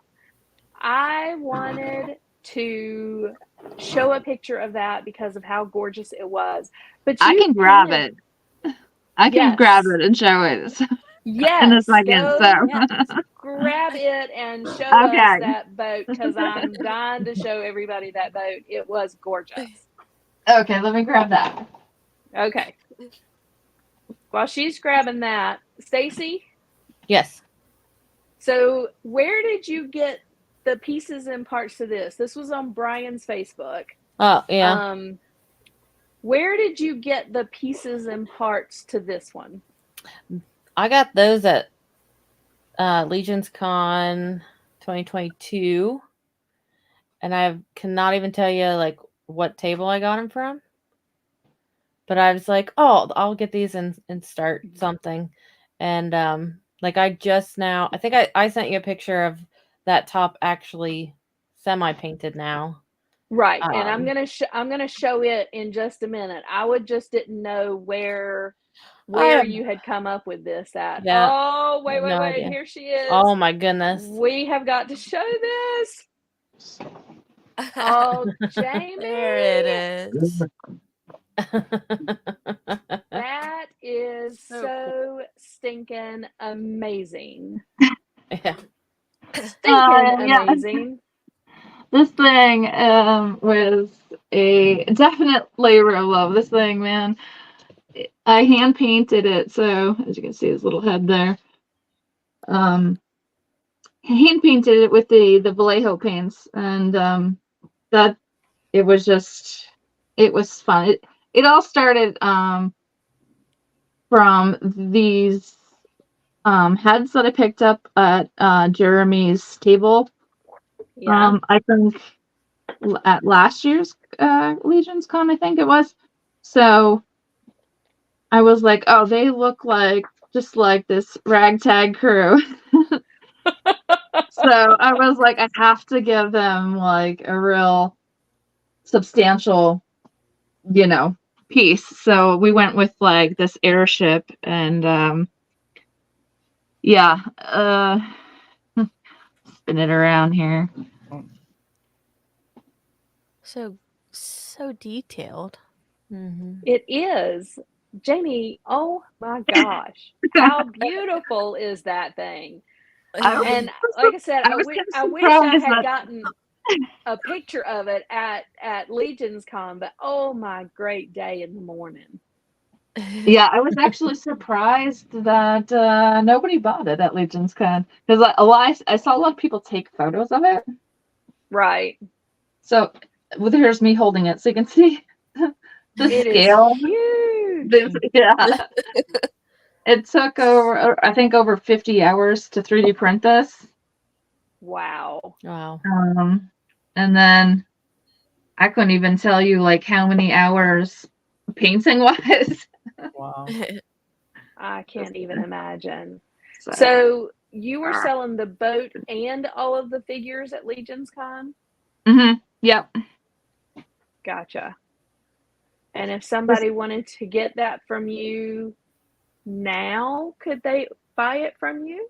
I wanted to show a picture of that because of how gorgeous it was. But I can grab it. I can grab it and show it. Yes. In a second, so grab it and show us that boat, because I'm dying to show everybody that boat. It was gorgeous. Okay, let me grab that. Okay. While she's grabbing that, Stacey? Yes. So where did you get the pieces and parts to this? This was on Brian's Facebook. Oh, yeah. Where did you get the pieces and parts to this one? I got those at Legion's Con 2022, and I cannot even tell you like what table I got them from. But I was like, oh, I'll get these and start something. And like I think I sent you a picture of that top actually semi-painted now. Right. And I'm going to show it in just a minute. I just didn't know where you had come up with this at. Yeah, oh, wait. Idea. Here she is. Oh my goodness. We have got to show this. Oh, Jamie. There it is. That is so stinking amazing. Yeah. Stinking amazing. This thing was a definite labor of love. This thing, man. I hand painted it, so as you can see his little head there. I hand painted it with the Vallejo paints, and that it was fun. It all started from these heads that I picked up at Jeremy's table. Yeah. I think at last year's Legion's Con, I think it was. So I was like, oh, they look like just like this ragtag crew. So I was like, I have to give them like a real substantial piece. So we went with like this airship, and spin it around here. So detailed. Mm-hmm. It is. Jamie, oh my gosh. How beautiful is that thing? And like I said, I wish I had gotten a picture of it at Legion's Con, but oh my great day in the morning. Yeah, I was actually surprised that nobody bought it at Legion's Con, because I saw a lot of people take photos of it. Right. So here's me holding it, so you can see the scale. Is huge. Yeah. It took over 50 hours to 3D print this. Wow. And then I couldn't even tell you like how many hours painting was. Wow. I can't even imagine. So you were selling the boat and all of the figures at Legion's Con? Mm-hmm. Yep. Gotcha. And if somebody wanted to get that from you now, could they buy it from you?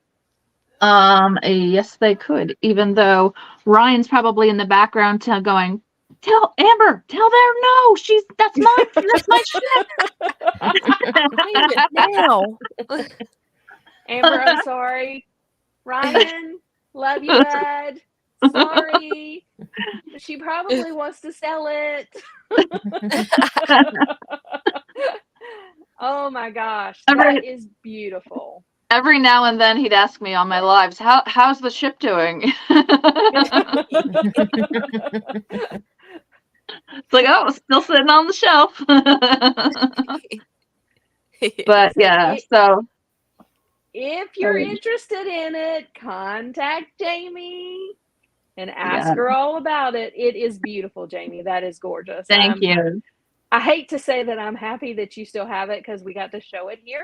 Yes, they could. Even though Ryan's probably in the background going, "Tell Amber, tell them no, that's mine. That's my ship." Now. Amber, I'm sorry. Ryan, love you, bud. Sorry. She probably wants to sell it. Oh my gosh, that is beautiful. Every now and then he'd ask me on my lives, how's the ship doing? It's like, oh, still sitting on the shelf. But yeah, so if you're interested in it, contact Jamie and ask her all about it. It is beautiful, Jamie. That is gorgeous. Thank you. I hate to say that I'm happy that you still have it because we got to show it here.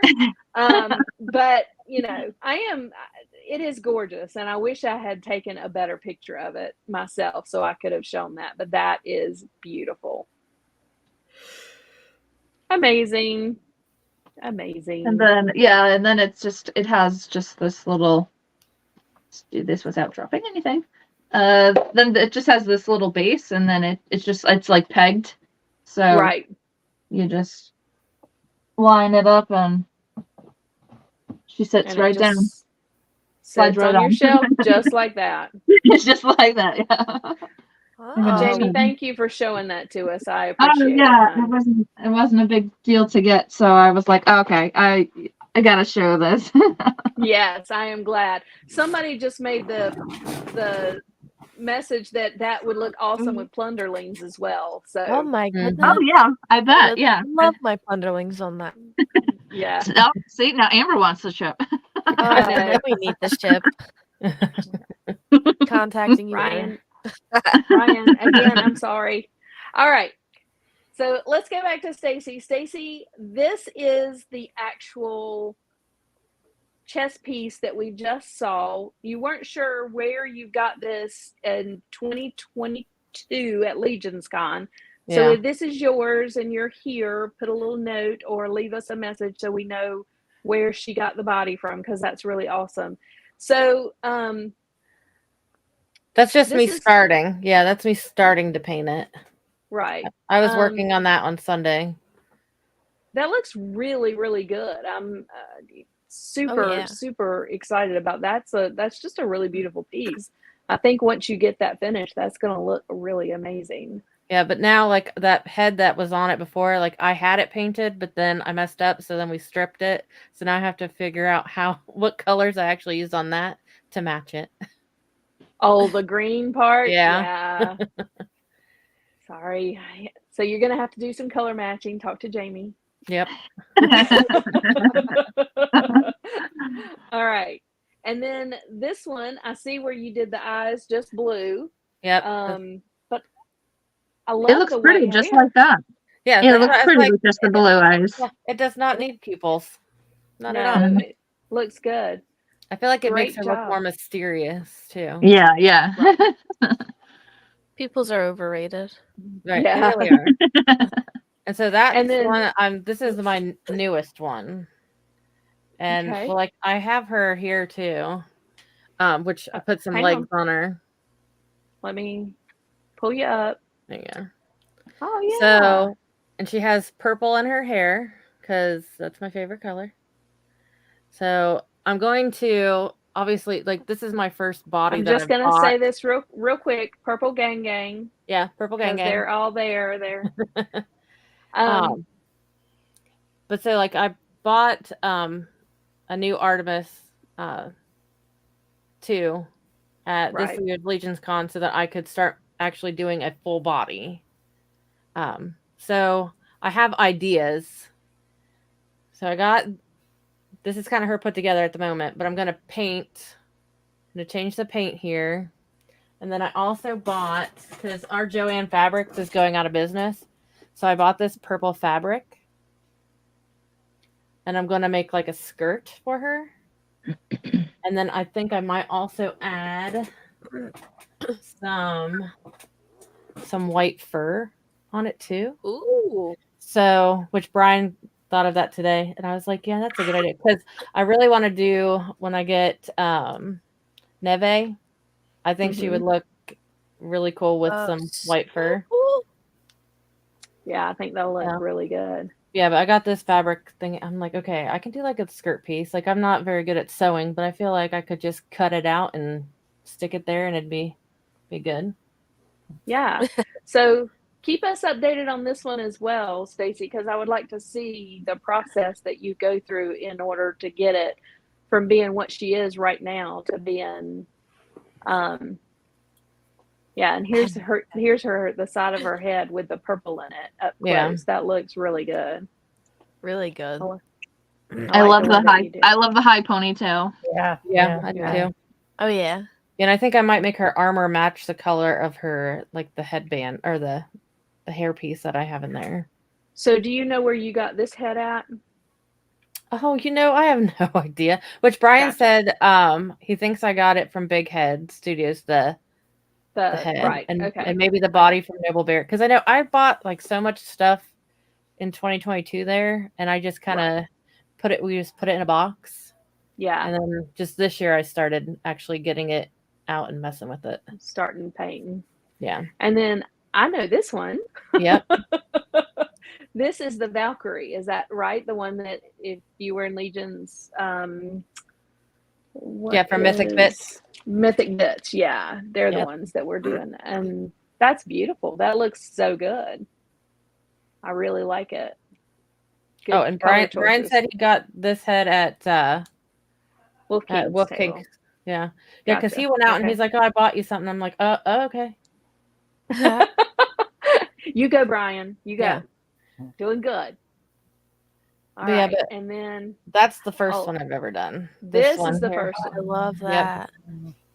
But, it is gorgeous. And I wish I had taken a better picture of it myself so I could have shown that. But that is beautiful. Amazing. And then it has just this little, let's do this without dropping anything. Then it just has this little base, and then it's like pegged. So you just line it up, and she sits right down. Slides right on your shelf, just like that. It's just like that, yeah. Oh. Jamie, thank you for showing that to us. I appreciate it. It wasn't a big deal to get, so I was like, okay, I gotta show this. Yes, I am glad. Somebody just made the message that would look awesome with plunderlings as well. So oh my goodness. Oh yeah, I bet. Yeah, love my plunderlings on that. Yeah. Oh, see, now Amber wants the ship. Now we need the ship. Contacting you, Ryan. Ryan, again, I'm sorry. All right. So let's go back to Stacey. Stacey, this is the actual chess piece that we just saw. You weren't sure where you got this in 2022 at Legion's Con. So if this is yours and you're here, put a little note or leave us a message so we know where she got the body from, because that's really awesome. So that's just me starting. Yeah, that's me starting to paint it. Right. I was working on that on Sunday. That looks really, really good. I'm super excited about that. So that's just a really beautiful piece. I think once you get that finished, that's going to look really amazing. Yeah, but now like that head that was on it before, like I had it painted, but then I messed up, so then we stripped it. So now I have to figure out what colors I actually used on that to match it. Oh, the green part? Yeah. Sorry. So you're going to have to do some color matching. Talk to Jamie. Yep. All right. And then this one, I see where you did the eyes just blue. Yep. But I love it looks the pretty, just like that. Yeah, it looks pretty with just the blue eyes. Yeah, it does not need pupils. Not at all. It looks good. I feel like it makes her look more mysterious too. Yeah. Pupils are overrated. Right. Yeah. They really are. And so that's And then- one. This is my newest one, and Okay. well, like I have her here too, which I put some Hang legs on her. Let me pull you up. There you go. Oh yeah. So, and she has purple in her hair because that's my favorite color. So I'm going to obviously like this is my first body. I'm that just I've gonna bought. say this real quick. Purple gang gang. Yeah, purple gang Because gang. they're all there. But so like I bought a new Artemis 2 at this Right. year's Legion's Con so that I could start actually doing a full body. So I have ideas. So I got this is kind of her put together at the moment, but I'm gonna paint. I'm gonna change the paint here. And then I also bought, because our Joanne Fabrics is going out of business, so I bought this purple fabric. And I'm going to make like a skirt for her. And then I think I might also add some white fur on it too. Ooh. So, which Brian thought of that today. And I was like, yeah, that's a good idea. Because I really want to do, when I get Neve, I think she would look really cool with some white fur. Cool. Yeah, I think that'll look Yeah. really good. Yeah, but I got this fabric thing. I'm like, okay, I can do like a skirt piece. Like I'm not very good at sewing, but I feel like I could just cut it out and stick it there and it'd be good. Yeah. So keep us updated on this one as well, Stacey, because I would like to see the process that you go through in order to get it from being what she is right now to being yeah, and here's her the side of her head with the purple in it up close. Yeah. That looks really good. Really good. I like love the the way that high. you did. I love the high ponytail. Yeah, I do yeah. too. Oh yeah. And I think I might make her armor match the color of her, like the headband or the hairpiece that I have in there. So do you know where you got this head at? Oh, I have no idea. Which Brian Gotcha. said he thinks I got it from Big Head Studios, the head. Right. And, Okay. and maybe the body from Noble Bear. Because I know I bought like so much stuff in 2022 there, and I just kind of we just put it in a box. Yeah. And then just this year I started actually getting it out and messing with it. Starting painting. Yeah. And then I know this one. Yep. This is the Valkyrie. Is that right? The one that if you were in Legion's From Mythic Bits. Mythic Bits, yeah. They're the Yep. ones that we're doing. And that's beautiful. That looks so good. I really like it. Good and color Brian choices. said he got this head at Wolf King's Wolf tail. King. Yeah. Yeah, because Gotcha. he went out and Okay. he's like, oh, I bought you something. I'm like, oh okay. You go, Brian. You go. Yeah. Doing good. All But yeah, right. but And then that's the first Oh, one I've ever done. this one is the here. first I one. love that.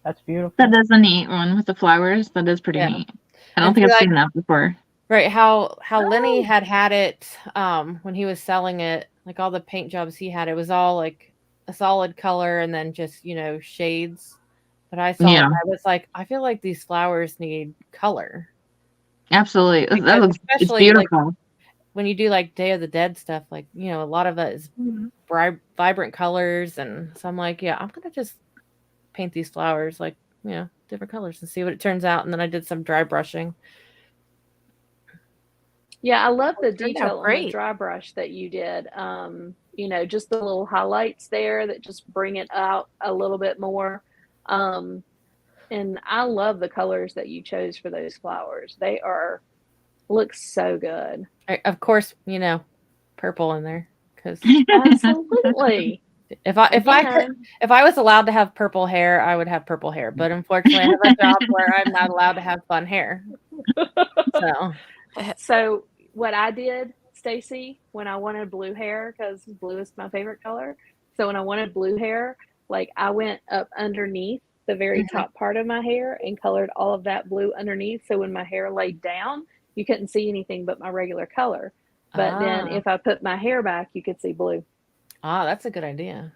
That's beautiful. That is a neat one with the flowers. That is pretty Yeah. neat. I don't And think see, I've seen that before. Right, how Lenny had it when he was selling it, like all the paint jobs he had, it was all like a solid color and then just, shades. But I saw it Yeah. and I was like, I feel like these flowers need color. Absolutely. That Because looks. It's especially, like, beautiful. when you do like Day of the Dead stuff, like, a lot of it is vibrant colors. And so I'm like, yeah, I'm going to just paint these flowers like, different colors and see what it turns out. And then I did some dry brushing. Yeah, I love the turned out detail on the great. dry brush that you did. Just the little highlights there that just bring it out a little bit more. And I love the colors that you chose for those flowers. They look so good. Of course, purple in there because Absolutely. if I was allowed to have purple hair, I would have purple hair. But unfortunately, I have a job where I'm not allowed to have fun hair. So what I did, Stacey, when I wanted blue hair, because blue is my favorite color. So when I wanted blue hair, like I went up underneath the very top part of my hair and colored all of that blue underneath. So when my hair laid down, you couldn't see anything but my regular color. But then if I put my hair back, you could see blue. Ah, that's a good idea.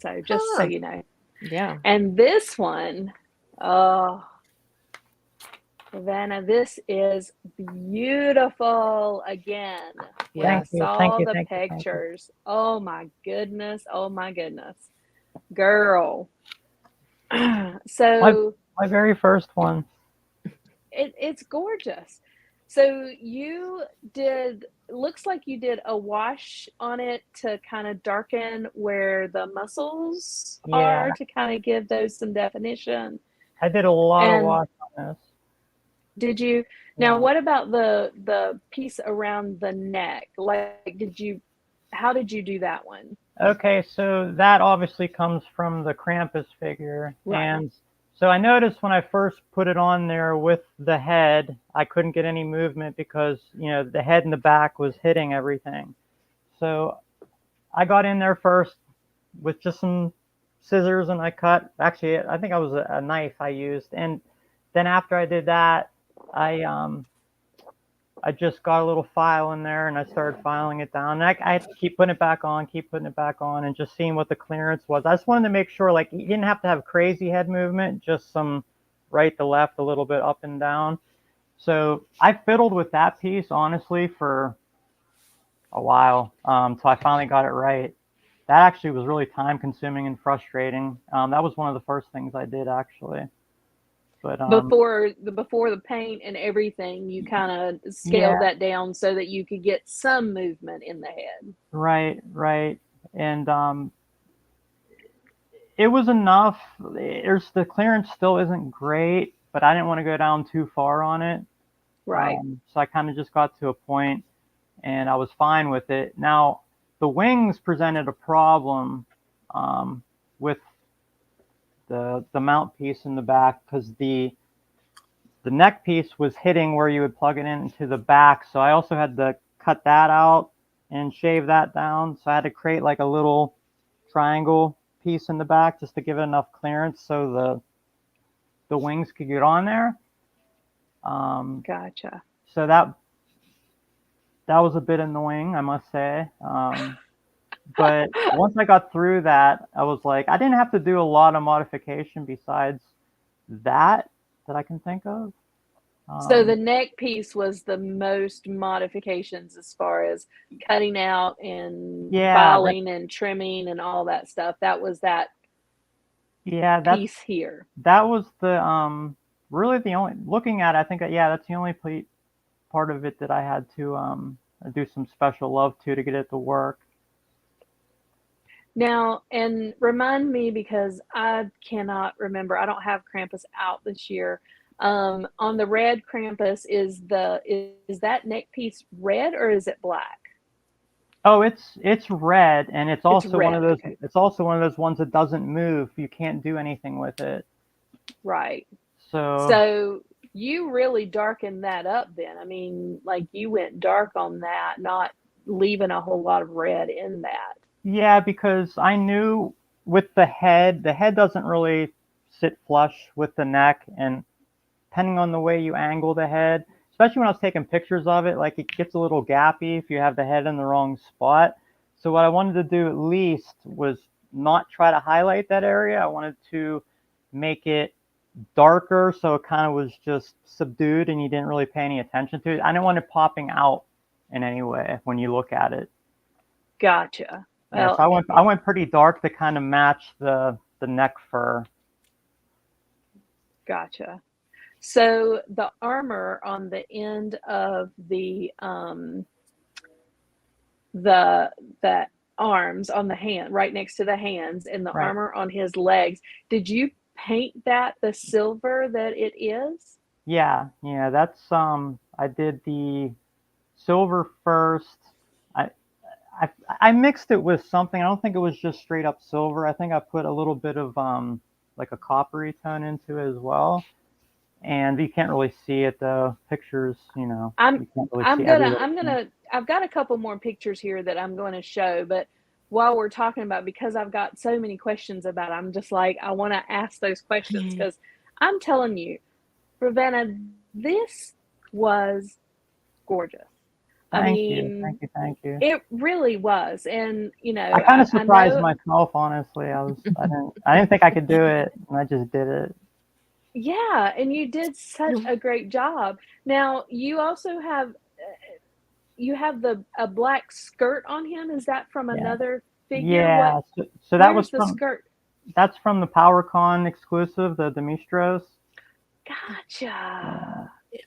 So just so you know. Yeah. And this one, Ravenna, this is beautiful again. When I Thank you, saw thank you, the thank you, thank you. pictures, oh my goodness, girl. So My very first one. it's gorgeous. So you did, looks like you did a wash on it to kind of darken where the muscles Yeah, are to kind of give those some definition. I did a lot of And wash on this. did you, now Yeah. what about the piece around the neck? Like, how did you do that one? Okay, so that obviously comes from the Krampus figure. Right. And so I noticed when I first put it on there with the head, I couldn't get any movement because, the head and the back was hitting everything. So I got in there first with just some scissors and I cut. Actually, I think it was a knife I used. And then after I did that, I just got a little file in there and I started filing it down. And I had to keep putting it back on, and just seeing what the clearance was. I just wanted to make sure, like, you didn't have to have crazy head movement, just some right to left, a little bit up and down. So I fiddled with that piece, honestly, for a while, so I finally got it right. That actually was really time consuming and frustrating. That was one of the first things I did, actually. But Before the paint and everything, you kind of scaled that down so that you could get some movement in the head. Right. And it was enough. The clearance still isn't great, but I didn't want to go down too far on it. Right. So I kind of just got to a point and I was fine with it. Now, the wings presented a problem with the mount piece in the back because the neck piece was hitting where you would plug it into the back. So I also had to cut that out and shave that down. So I had to create like a little triangle piece in the back just to give it enough clearance so the wings could get on there. Gotcha. So that was a bit annoying, I must say. But once I got through that, I was like, I didn't have to do a lot of modification besides that I can think of. So the neck piece was the most modifications as far as cutting out and filing and trimming and all that stuff. That was that piece here. That was the really the only, looking at it, I think that's the only part of it that I had to do some special love to get it to work. Now, and remind me, because I cannot remember, I don't have Krampus out this year. On the red Krampus, is that neck piece red or is it black? Oh, it's red, and it's also red, one of those. okay. It's also one of those ones that doesn't move. You can't do anything with it. Right. So you really darkened that up then. I mean, like, you went dark on that, not leaving a whole lot of red in that. Yeah, because I knew with the head doesn't really sit flush with the neck, and depending on the way you angle the head, especially when I was taking pictures of it, like, it gets a little gappy if you have the head in the wrong spot. So what I wanted to do at least was not try to highlight that area. I wanted to make it darker so it kind of was just subdued and you didn't really pay any attention to it. I didn't want it popping out in any way when you look at it. Gotcha. Yeah, so I went pretty dark to kind of match the neck fur. Gotcha. So the armor on the end of the arms on the hand, right next to the hands, and the armor on his legs, did you paint that the silver that it is? Yeah, that's I did the silver first. I mixed it with something. I don't think it was just straight up silver. I think I put a little bit of like a coppery tone into it as well. And you can't really see it though. Pictures, you can't really see I've got a couple more pictures here that I'm going to show, but while we're talking about, because I've got so many questions about it, I'm just like, I want to ask those questions, because I'm telling you, Ravenna, this was gorgeous. Thank you. It really was. And I kind of surprised myself, honestly. I didn't think I could do it, and I just did it. Yeah, and you did such a great job. Now, you also have a black skirt on him. Is that from Yeah. another figure? Yeah. So that Where was does the skirt? that's from the PowerCon exclusive, the Mistros. Gotcha. Yeah.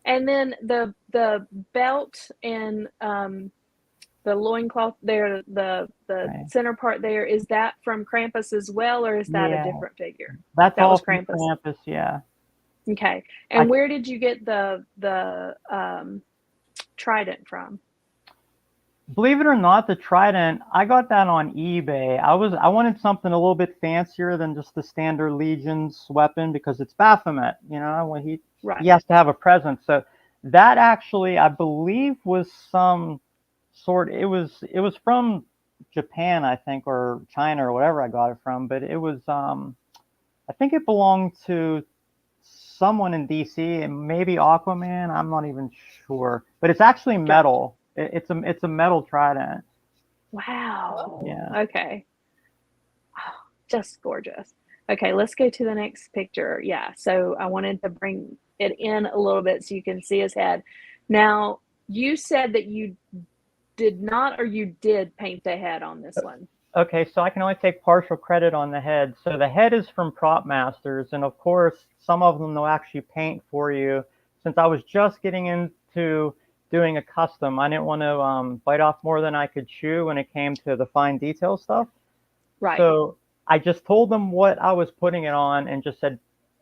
And then the belt and the loincloth there, the Right. center part there, is that from Krampus as well, or is that a Yeah. different figure? That's That all was from Krampus. Krampus. Yeah. Okay. I And where did you get the trident from? Believe it or not, the trident, I got that on eBay. I wanted something a little bit fancier than just the standard Legion's weapon because it's Baphomet, you know, when he Right. has to have a presence. So that actually, I believe, was some sort. It was from Japan, I think, or China or whatever I got it from. But it was I think it belonged to someone in DC and maybe Aquaman. I'm not even sure, but it's actually metal. It's a metal trident. Wow. Yeah. Okay. Oh, just gorgeous. Okay, let's go to the next picture. Yeah, so I wanted to bring it in a little bit so you can see his head. Now, you said that you did not, or you did paint the head on this one. Okay, so I can only take partial credit on the head. So the head is from Prop Masters, and of course, some of them they'll actually paint for you. Since I was just getting into doing a custom, I didn't want to bite off more than I could chew when it came to the fine detail stuff. Right. So I just told them what I was putting it on and just said,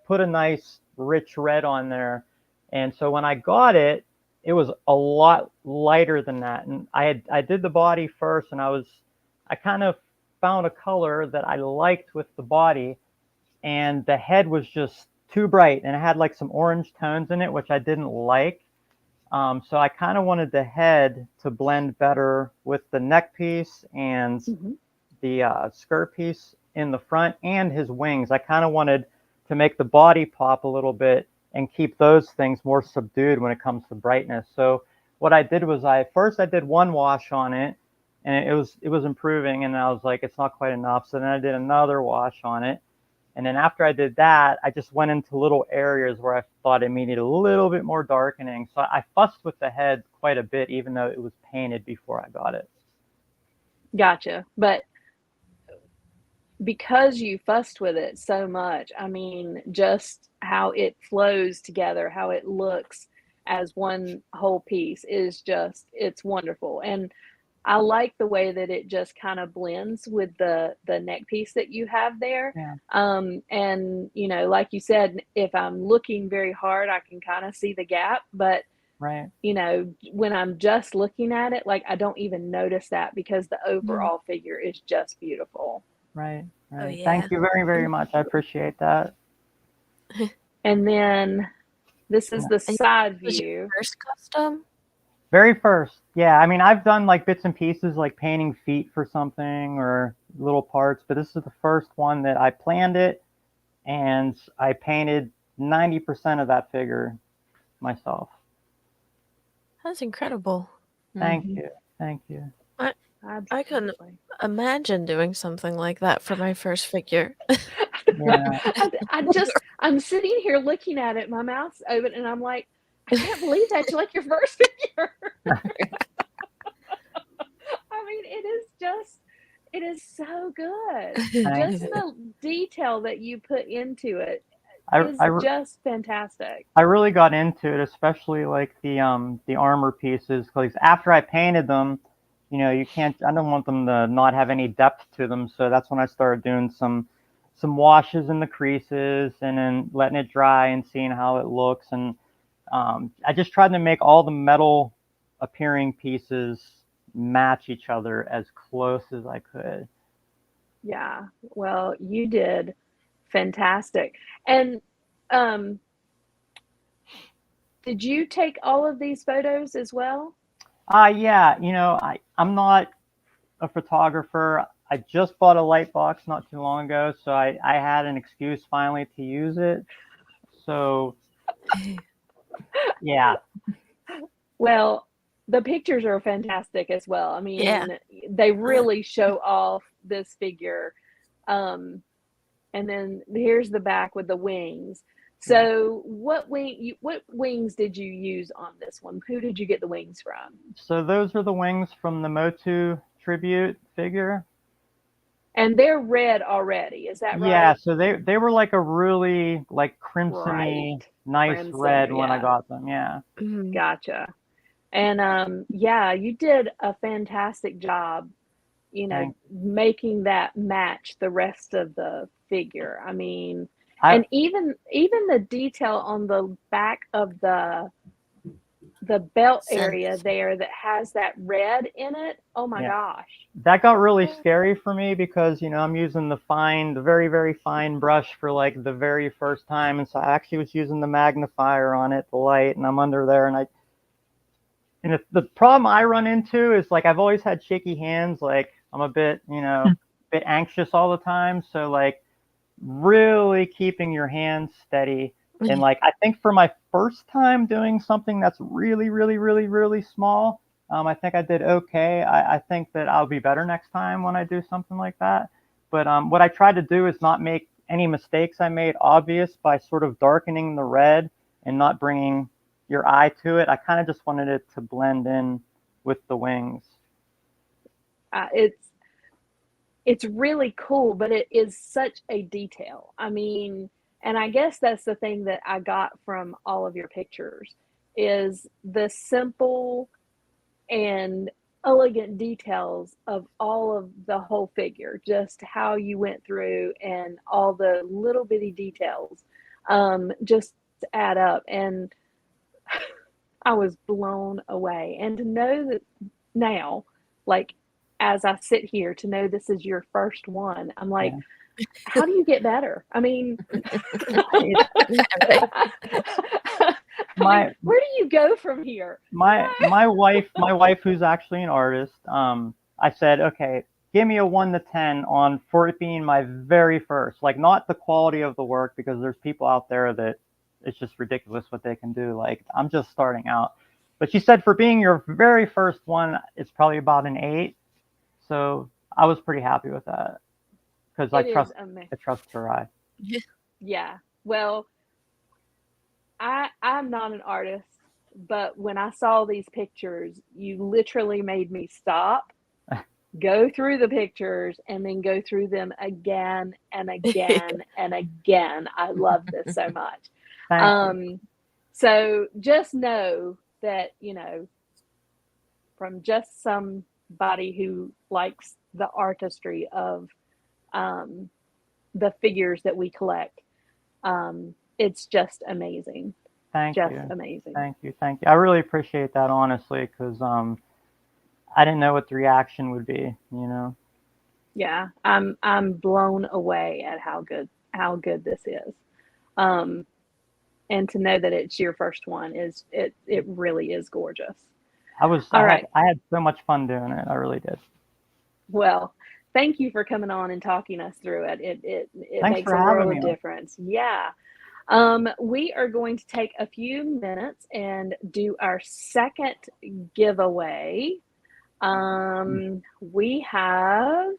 put a nice rich red on there. And so when I got it, it was a lot lighter than that. And I did the body first, and I kind of found a color that I liked with the body, and the head was just too bright, and it had like some orange tones in it, which I didn't like. So I kind of wanted the head to blend better with the neck piece and the skirt piece in the front and his wings. I kind of wanted to make the body pop a little bit and keep those things more subdued when it comes to brightness. So what I did was I did one wash on it, and it was improving, and I was like, it's not quite enough. So then I did another wash on it. And then after I did that, I just went into little areas where I thought it needed a little bit more darkening. So I fussed with the head quite a bit, even though it was painted before I got it. Gotcha. But because you fussed with it so much, I mean, just how it flows together, how it looks as one whole piece is just, it's wonderful. And I like the way that it just kind of blends with the neck piece that you have there. Yeah. And you know, like you said, if I'm looking very hard, I can kind of see the gap, but Right. you know, when I'm just looking at it, like I don't even notice that because the overall figure is just beautiful. Right. Oh, Right. yeah. Thank you very, very much. I appreciate that. And then this is the side Was your view. first custom? Very first. Yeah. I mean, I've done like bits and pieces like painting feet for something or little parts, but this is the first one that I planned it, and I painted 90% of that figure myself. That's incredible. Thank you. Thank you. I couldn't imagine doing something like that for my first figure. Yeah. I'm sitting here looking at it, my mouth's open, and I'm like, I can't believe that you like your first figure. I mean, it is so good. Just the detail that you put into it is just fantastic. I really got into it, especially like the armor pieces, because after I painted them, you know, I don't want them to not have any depth to them. So that's when I started doing some washes in the creases and then letting it dry and seeing how it looks. And I just tried to make all the metal appearing pieces match each other as close as I could. Yeah, well, you did fantastic. And did you take all of these photos as well? Yeah, you know, I'm not a photographer. I just bought a light box not too long ago, so I had an excuse finally to use it. So, yeah. Well, the pictures are fantastic as well. I mean, Yeah. they really show off this figure. and then here's the back with the wings. So what wings did you use on this one? Who did you get the wings from? So those are the wings from the Motu tribute figure. And they're red already, is that right? Yeah, so they were like a really like crimson-y, Right. nice Crimson, red when I yeah. got them. Yeah. Gotcha. And yeah, you did a fantastic job, you know, Thanks. making that match the rest of the figure. I mean, I and even the detail on the back of the belt area there that has that red in it. Oh my Yeah. gosh. that got really scary for me because, you know, I'm using the very, very fine brush for like the very first time. And so I actually was using the magnifier on it, the light, and I'm under there. And the problem I run into is like I've always had shaky hands. Like I'm a bit, you know, a bit anxious all the time. So like really keeping your hands steady. And like I think for my first time doing something that's really, really, really, really small, I think I did okay. I think that I'll be better next time when I do something like that. But what I tried to do is not make any mistakes I made obvious by sort of darkening the red and not bringing your eye to it. I kind of just wanted it to blend in with the wings. It's really cool, but it is such a detail. I mean, and I guess that's the thing that I got from all of your pictures is the simple and elegant details of all of the whole figure, just how you went through and all the little bitty details just add up. And I was blown away. And to know that now, like, as I sit here, to know this is your first one, I'm like, how do you get better? I mean, where do you go from here? My wife, who's actually an artist, I said, okay, give me a 1 to 10 on for it being my very first, like not the quality of the work, because there's people out there that it's just ridiculous what they can do. Like I'm just starting out. But she said for being your very first one, it's probably about an 8. So I was pretty happy with that because I trust her eye. Yeah. Well, I'm not an artist, but when I saw these pictures, you literally made me stop, go through the pictures, and then go through them again and again and again. I love this so much. Thank you. So just know that, you know, from just somebody who likes the artistry of the figures that we collect, it's just amazing. Thank just you. Amazing. Thank you. I really appreciate that, honestly, because I didn't know what the reaction would be, you know. Yeah, I'm blown away at how good this is. And to know that it's your first one it really is gorgeous. I had so much fun doing it. I really did. Well, thank you for coming on and talking us through it. It Thanks makes for a having world of me. difference. Yeah. We are going to take a few minutes and do our second giveaway. We have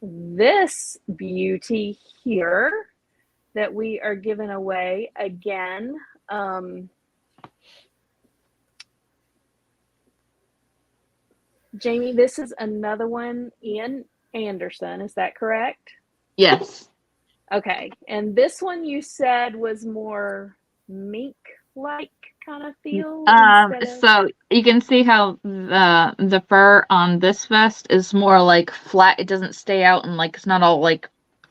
this beauty here that we are giving away again. Jamie, this is another one in Anderson. Is that correct? Yes. Okay. And this one you said was more mink-like kind of feel? So you can see how the fur on this vest is more like flat. It doesn't stay out and like it's not all like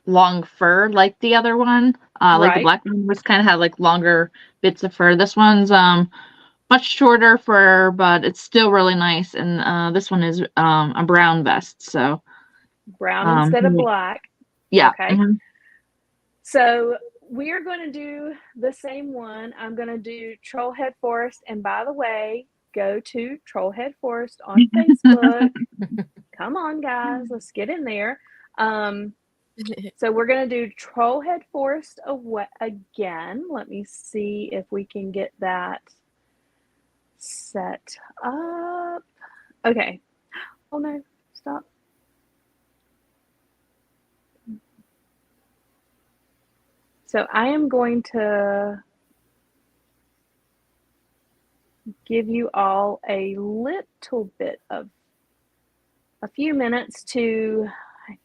long fur like the other one. Like the black one was kind of had like longer bits of fur. This one's much shorter fur, but it's still really nice. And this one is a brown vest. So brown instead of black. Yeah. Okay. Mm-hmm. So we're going to do the same one. I'm going to do Trollhead Forest. And by the way, go to Trollhead Forest on Facebook. Come on, guys. Let's get in there. So we're going to do Trollhead Forest again. Let me see if we can get that set up. Okay. Oh, no. Stop. So I am going to give you all a little bit of a few minutes to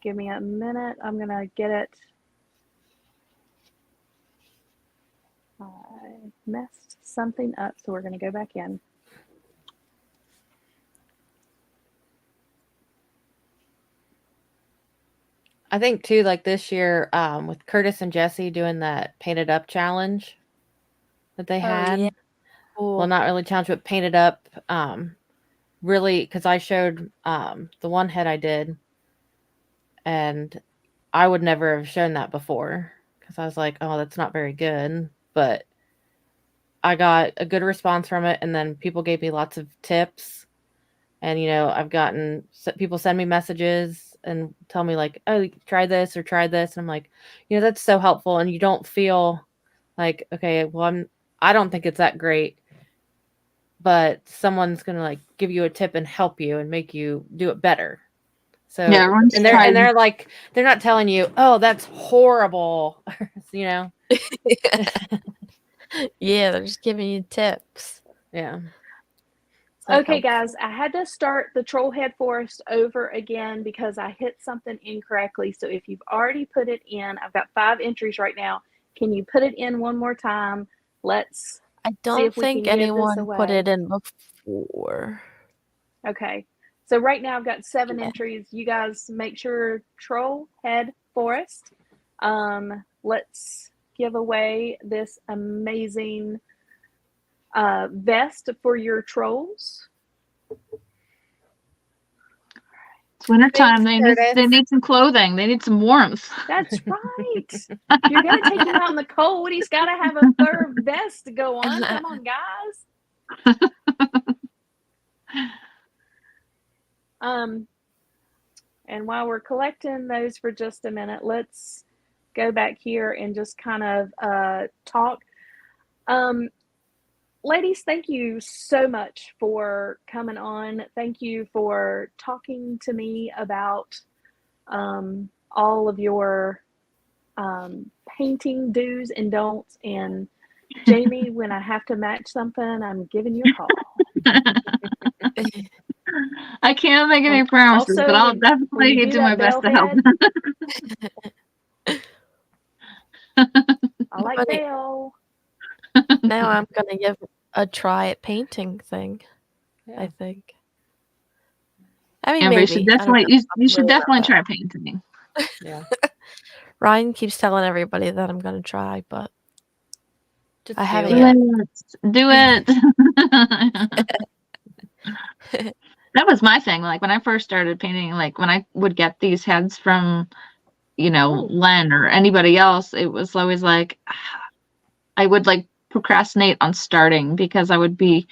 give me a minute. I'm going to get it. I messed something up, so we're going to go back in. I think too, like this year, with Curtis and Jesse doing that painted up challenge that they had. yeah. Cool. Well, not really challenge, but painted up. Really, because I showed the one head I did, and I would never have shown that before because I was like, oh, that's not very good. But I got a good response from it, and then people gave me lots of tips. And, I've gotten people send me messages and tell me like, oh, try this or try this. And I'm like, that's so helpful. And you don't feel like, okay, well, I don't think it's that great, but someone's going to like give you a tip and help you and make you do it better. So, Yeah, everyone's and tried. they're like, they're not telling you, oh, that's horrible. Yeah, they're just giving you tips. Yeah. So okay, guys, I had to start the troll head forest over again because I hit something incorrectly. So if you've already put it in, I've got 5 entries right now. Can you put it in one more time? Let's I see don't if we think can give this anyone away. put it in before. Okay. So right now I've got 7 entries. You guys make sure troll head forest. Let's give away this amazing vest for your trolls. It's wintertime. Thanks, they need some clothing. They need some warmth. That's right. If you're going to take him out in the cold, he's got to have a fur vest to go on. Come on, guys. And while we're collecting those for just a minute, let's go back here and just kind of talk. Ladies, thank you so much for coming on. Thank you for talking to me about all of your painting do's and don'ts. And Jamie, when I have to match something, I'm giving you a call. I can't make any promises, Also, but I'll definitely do my best to help. I like Belle. Now I'm gonna give a try at painting thing. I think. I mean, Amber, maybe. you should definitely try painting. Yeah. Ryan keeps telling everybody that I'm gonna try, but Just I haven't yet. Do it. That was my thing. Like when I first started painting, like when I would get these heads from, Lynn or anybody else, it was always like I would like procrastinate on starting because I would be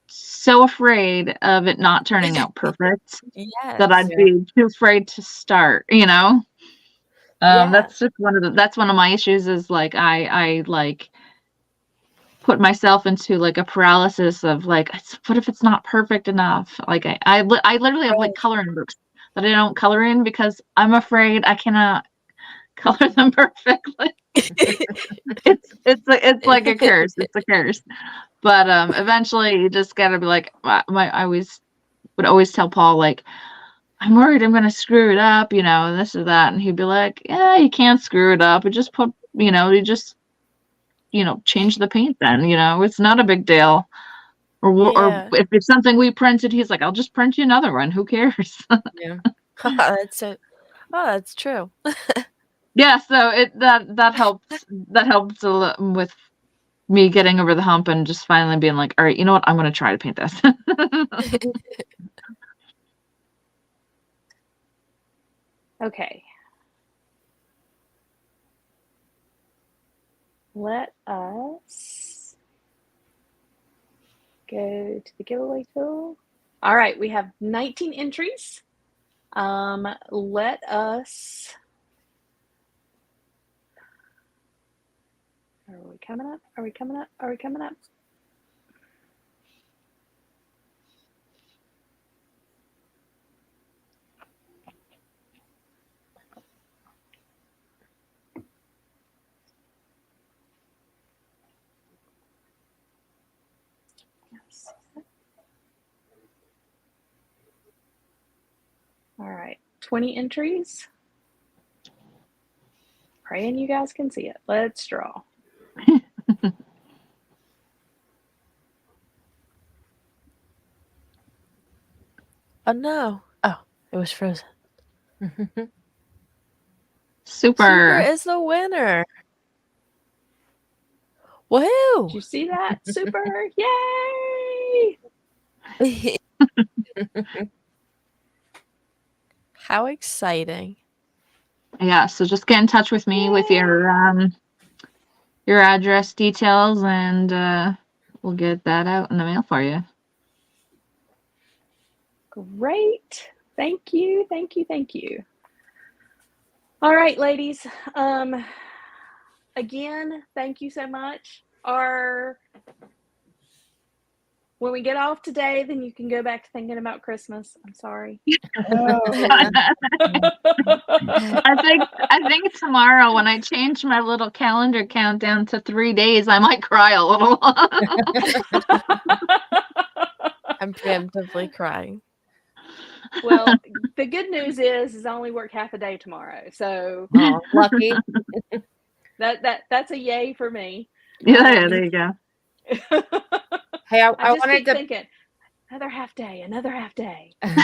so afraid of it not turning out perfect that I'd be too afraid to start, That's just that's one of my issues is like I like put myself into like a paralysis of like, what if it's not perfect enough? Like I literally have like coloring books that I don't color in because I'm afraid I cannot color them perfectly. It's like a curse. It's a curse. But eventually you just gotta be like, I would always tell Paul like, I'm worried I'm gonna screw it up, this or that, and he'd be like, yeah, you can't screw it up. Just put, you just change the paint then, it's not a big deal. Or if it's something we printed, he's like, I'll just print you another one. Who cares? Yeah. That's true. Yeah, so that helps. That helps a lot with me getting over the hump and just finally being like, all right, you know what? I'm going to try to paint this. Okay. Let us go to the giveaway tool. All right, we have 19 entries. Let us. Are we coming up? Are we coming up? Are we coming up? Yes. All right, 20 entries. Praying you guys can see it. Let's draw. Oh no. Oh, it was frozen. Super Super. is the winner. Woohoo! Did you see that? Super! Yay! How exciting. Yeah, so just get in touch with me with your address details, and we'll get that out in the mail for you. Great. Thank you. Thank you. Thank you. All right, ladies. Again, thank you so much. When we get off today, then you can go back to thinking about Christmas. I'm sorry. I think tomorrow when I change my little calendar countdown to 3 days, I might cry a little. I'm preemptively crying. Well, the good news is I only work half a day tomorrow, so Lucky. that's a yay for me. Yeah, there you go. Hey, I I just wanted keep to. thinking, another half day. I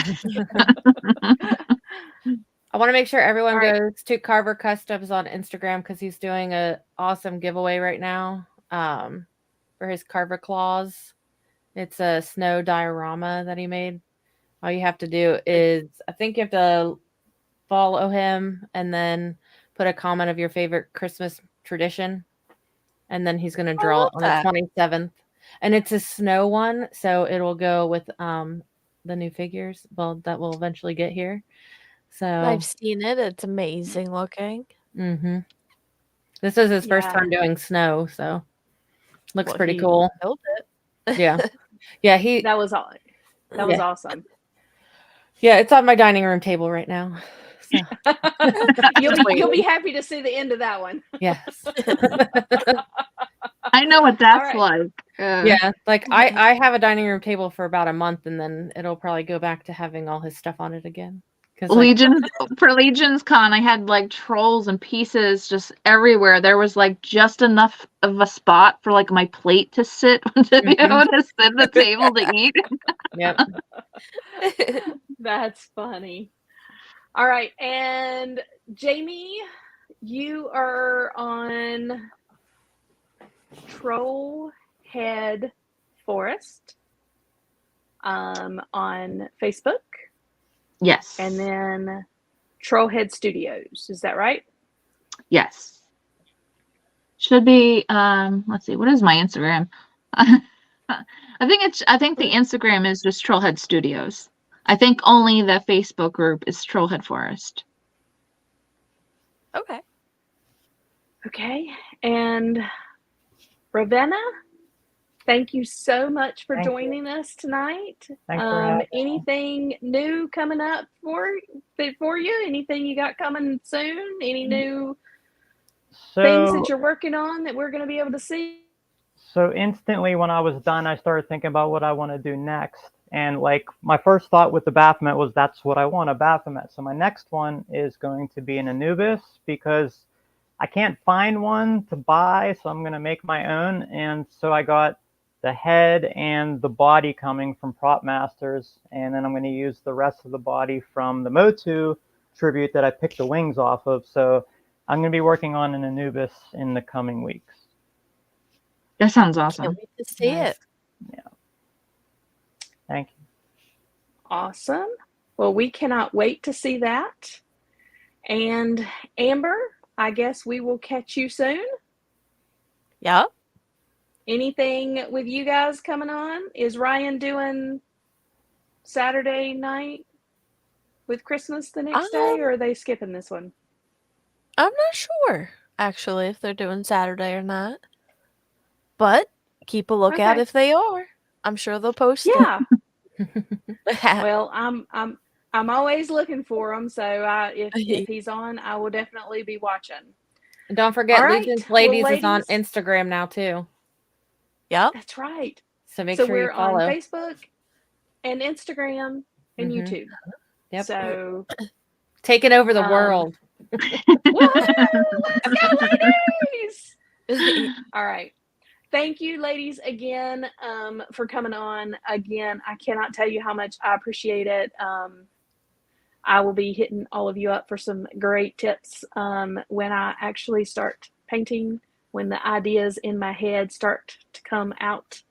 want to make sure everyone All right. goes to Carver Customs on Instagram because he's doing an awesome giveaway right now for his Carver Claws. It's a snow diorama that he made. All you have to do is, I think you have to follow him and then put a comment of your favorite Christmas tradition. And then he's going to draw it on that. the 27th. And it's a snow one, so it'll go with the new figures. Well, that will eventually get here. So I've seen it. It's amazing looking. This is his first time doing snow, so looks pretty cool. Killed it. Yeah. Yeah, That was awesome. Yeah, it's on my dining room table right now. So. You'll be happy to see the end of that one. Yes. I know what that's like. Yeah, like I have a dining room table for about a month, and then it'll probably go back to having all his stuff on it again. For Legion's Con, I had like trolls and pieces just everywhere. There was like just enough of a spot for like my plate to sit to be able to sit at the table to eat. Yep. That's funny. All right, and Jamie, you are on Trollhead Forest on Facebook. Yes. And then Trollhead Studios. Is that right? Yes. Should be let's see, what is my Instagram? I think the Instagram is just Trollhead Studios. I think only the Facebook group is Trollhead Forest. Okay. Okay. And Ravenna, thank you so much for joining us tonight. Thanks for having me. Anything new coming up for you? Anything you got coming soon? Any new things that you're working on that we're going to be able to see? So instantly when I was done, I started thinking about what I want to do next. And like my first thought with the Baphomet was that's what I want, a Baphomet. So my next one is going to be an Anubis because I can't find one to buy. So I'm going to make my own. And so I got the head and the body coming from Prop Masters. And then I'm going to use the rest of the body from the Motu tribute that I picked the wings off of. So I'm going to be working on an Anubis in the coming weeks. That sounds awesome. Can't wait to see it. Yeah. Thank you. Awesome. Well, we cannot wait to see that. And Amber, I guess we will catch you soon. Yeah. Anything with you guys coming on? Is Ryan doing Saturday night with Christmas the next day, or are they skipping this one? I'm not sure, actually, if they're doing Saturday or not. But keep a lookout if they are. I'm sure they'll post Yeah. it. Well, I'm always looking for him, so if he's on, I will definitely be watching. And don't forget, All right. Legion's Ladies Well, is on Instagram now too. Yep. That's right. So make So sure you we're on follow. Facebook and Instagram and Mhm. YouTube. Yep. So Taking over the world. woohoo! Let's go, ladies! All right. Thank you, ladies, again for coming on. Again, I cannot tell you how much I appreciate it. I will be hitting all of you up for some great tips when I actually start painting, when the ideas in my head start to come out.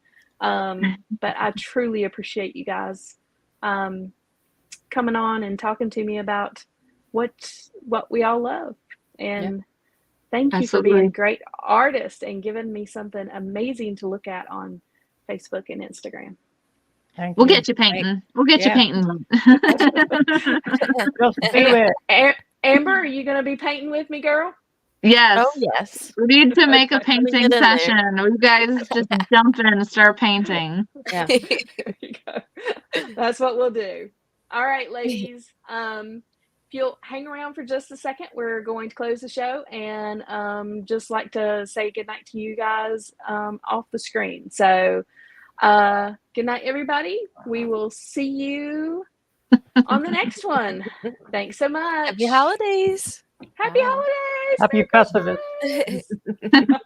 But I truly appreciate you guys coming on and talking to me about what we all love. And thank you for being great artists and giving me something amazing to look at on Facebook and Instagram. We'll get you painting. We'll get you painting. Just do it. Amber, are you going to be painting with me, girl? Yes. Oh, yes. We need to make a Let me painting get in there. session. You guys just jump in and start painting. Yeah. There you go. That's what we'll do. All right, ladies. If you'll hang around for just a second, we're going to close the show and just like to say goodnight to you guys off the screen. So good night, everybody. We will see you on the next one. Thanks so much. Happy holidays. Happy holidays. Happy Merry Festivus. Christmas.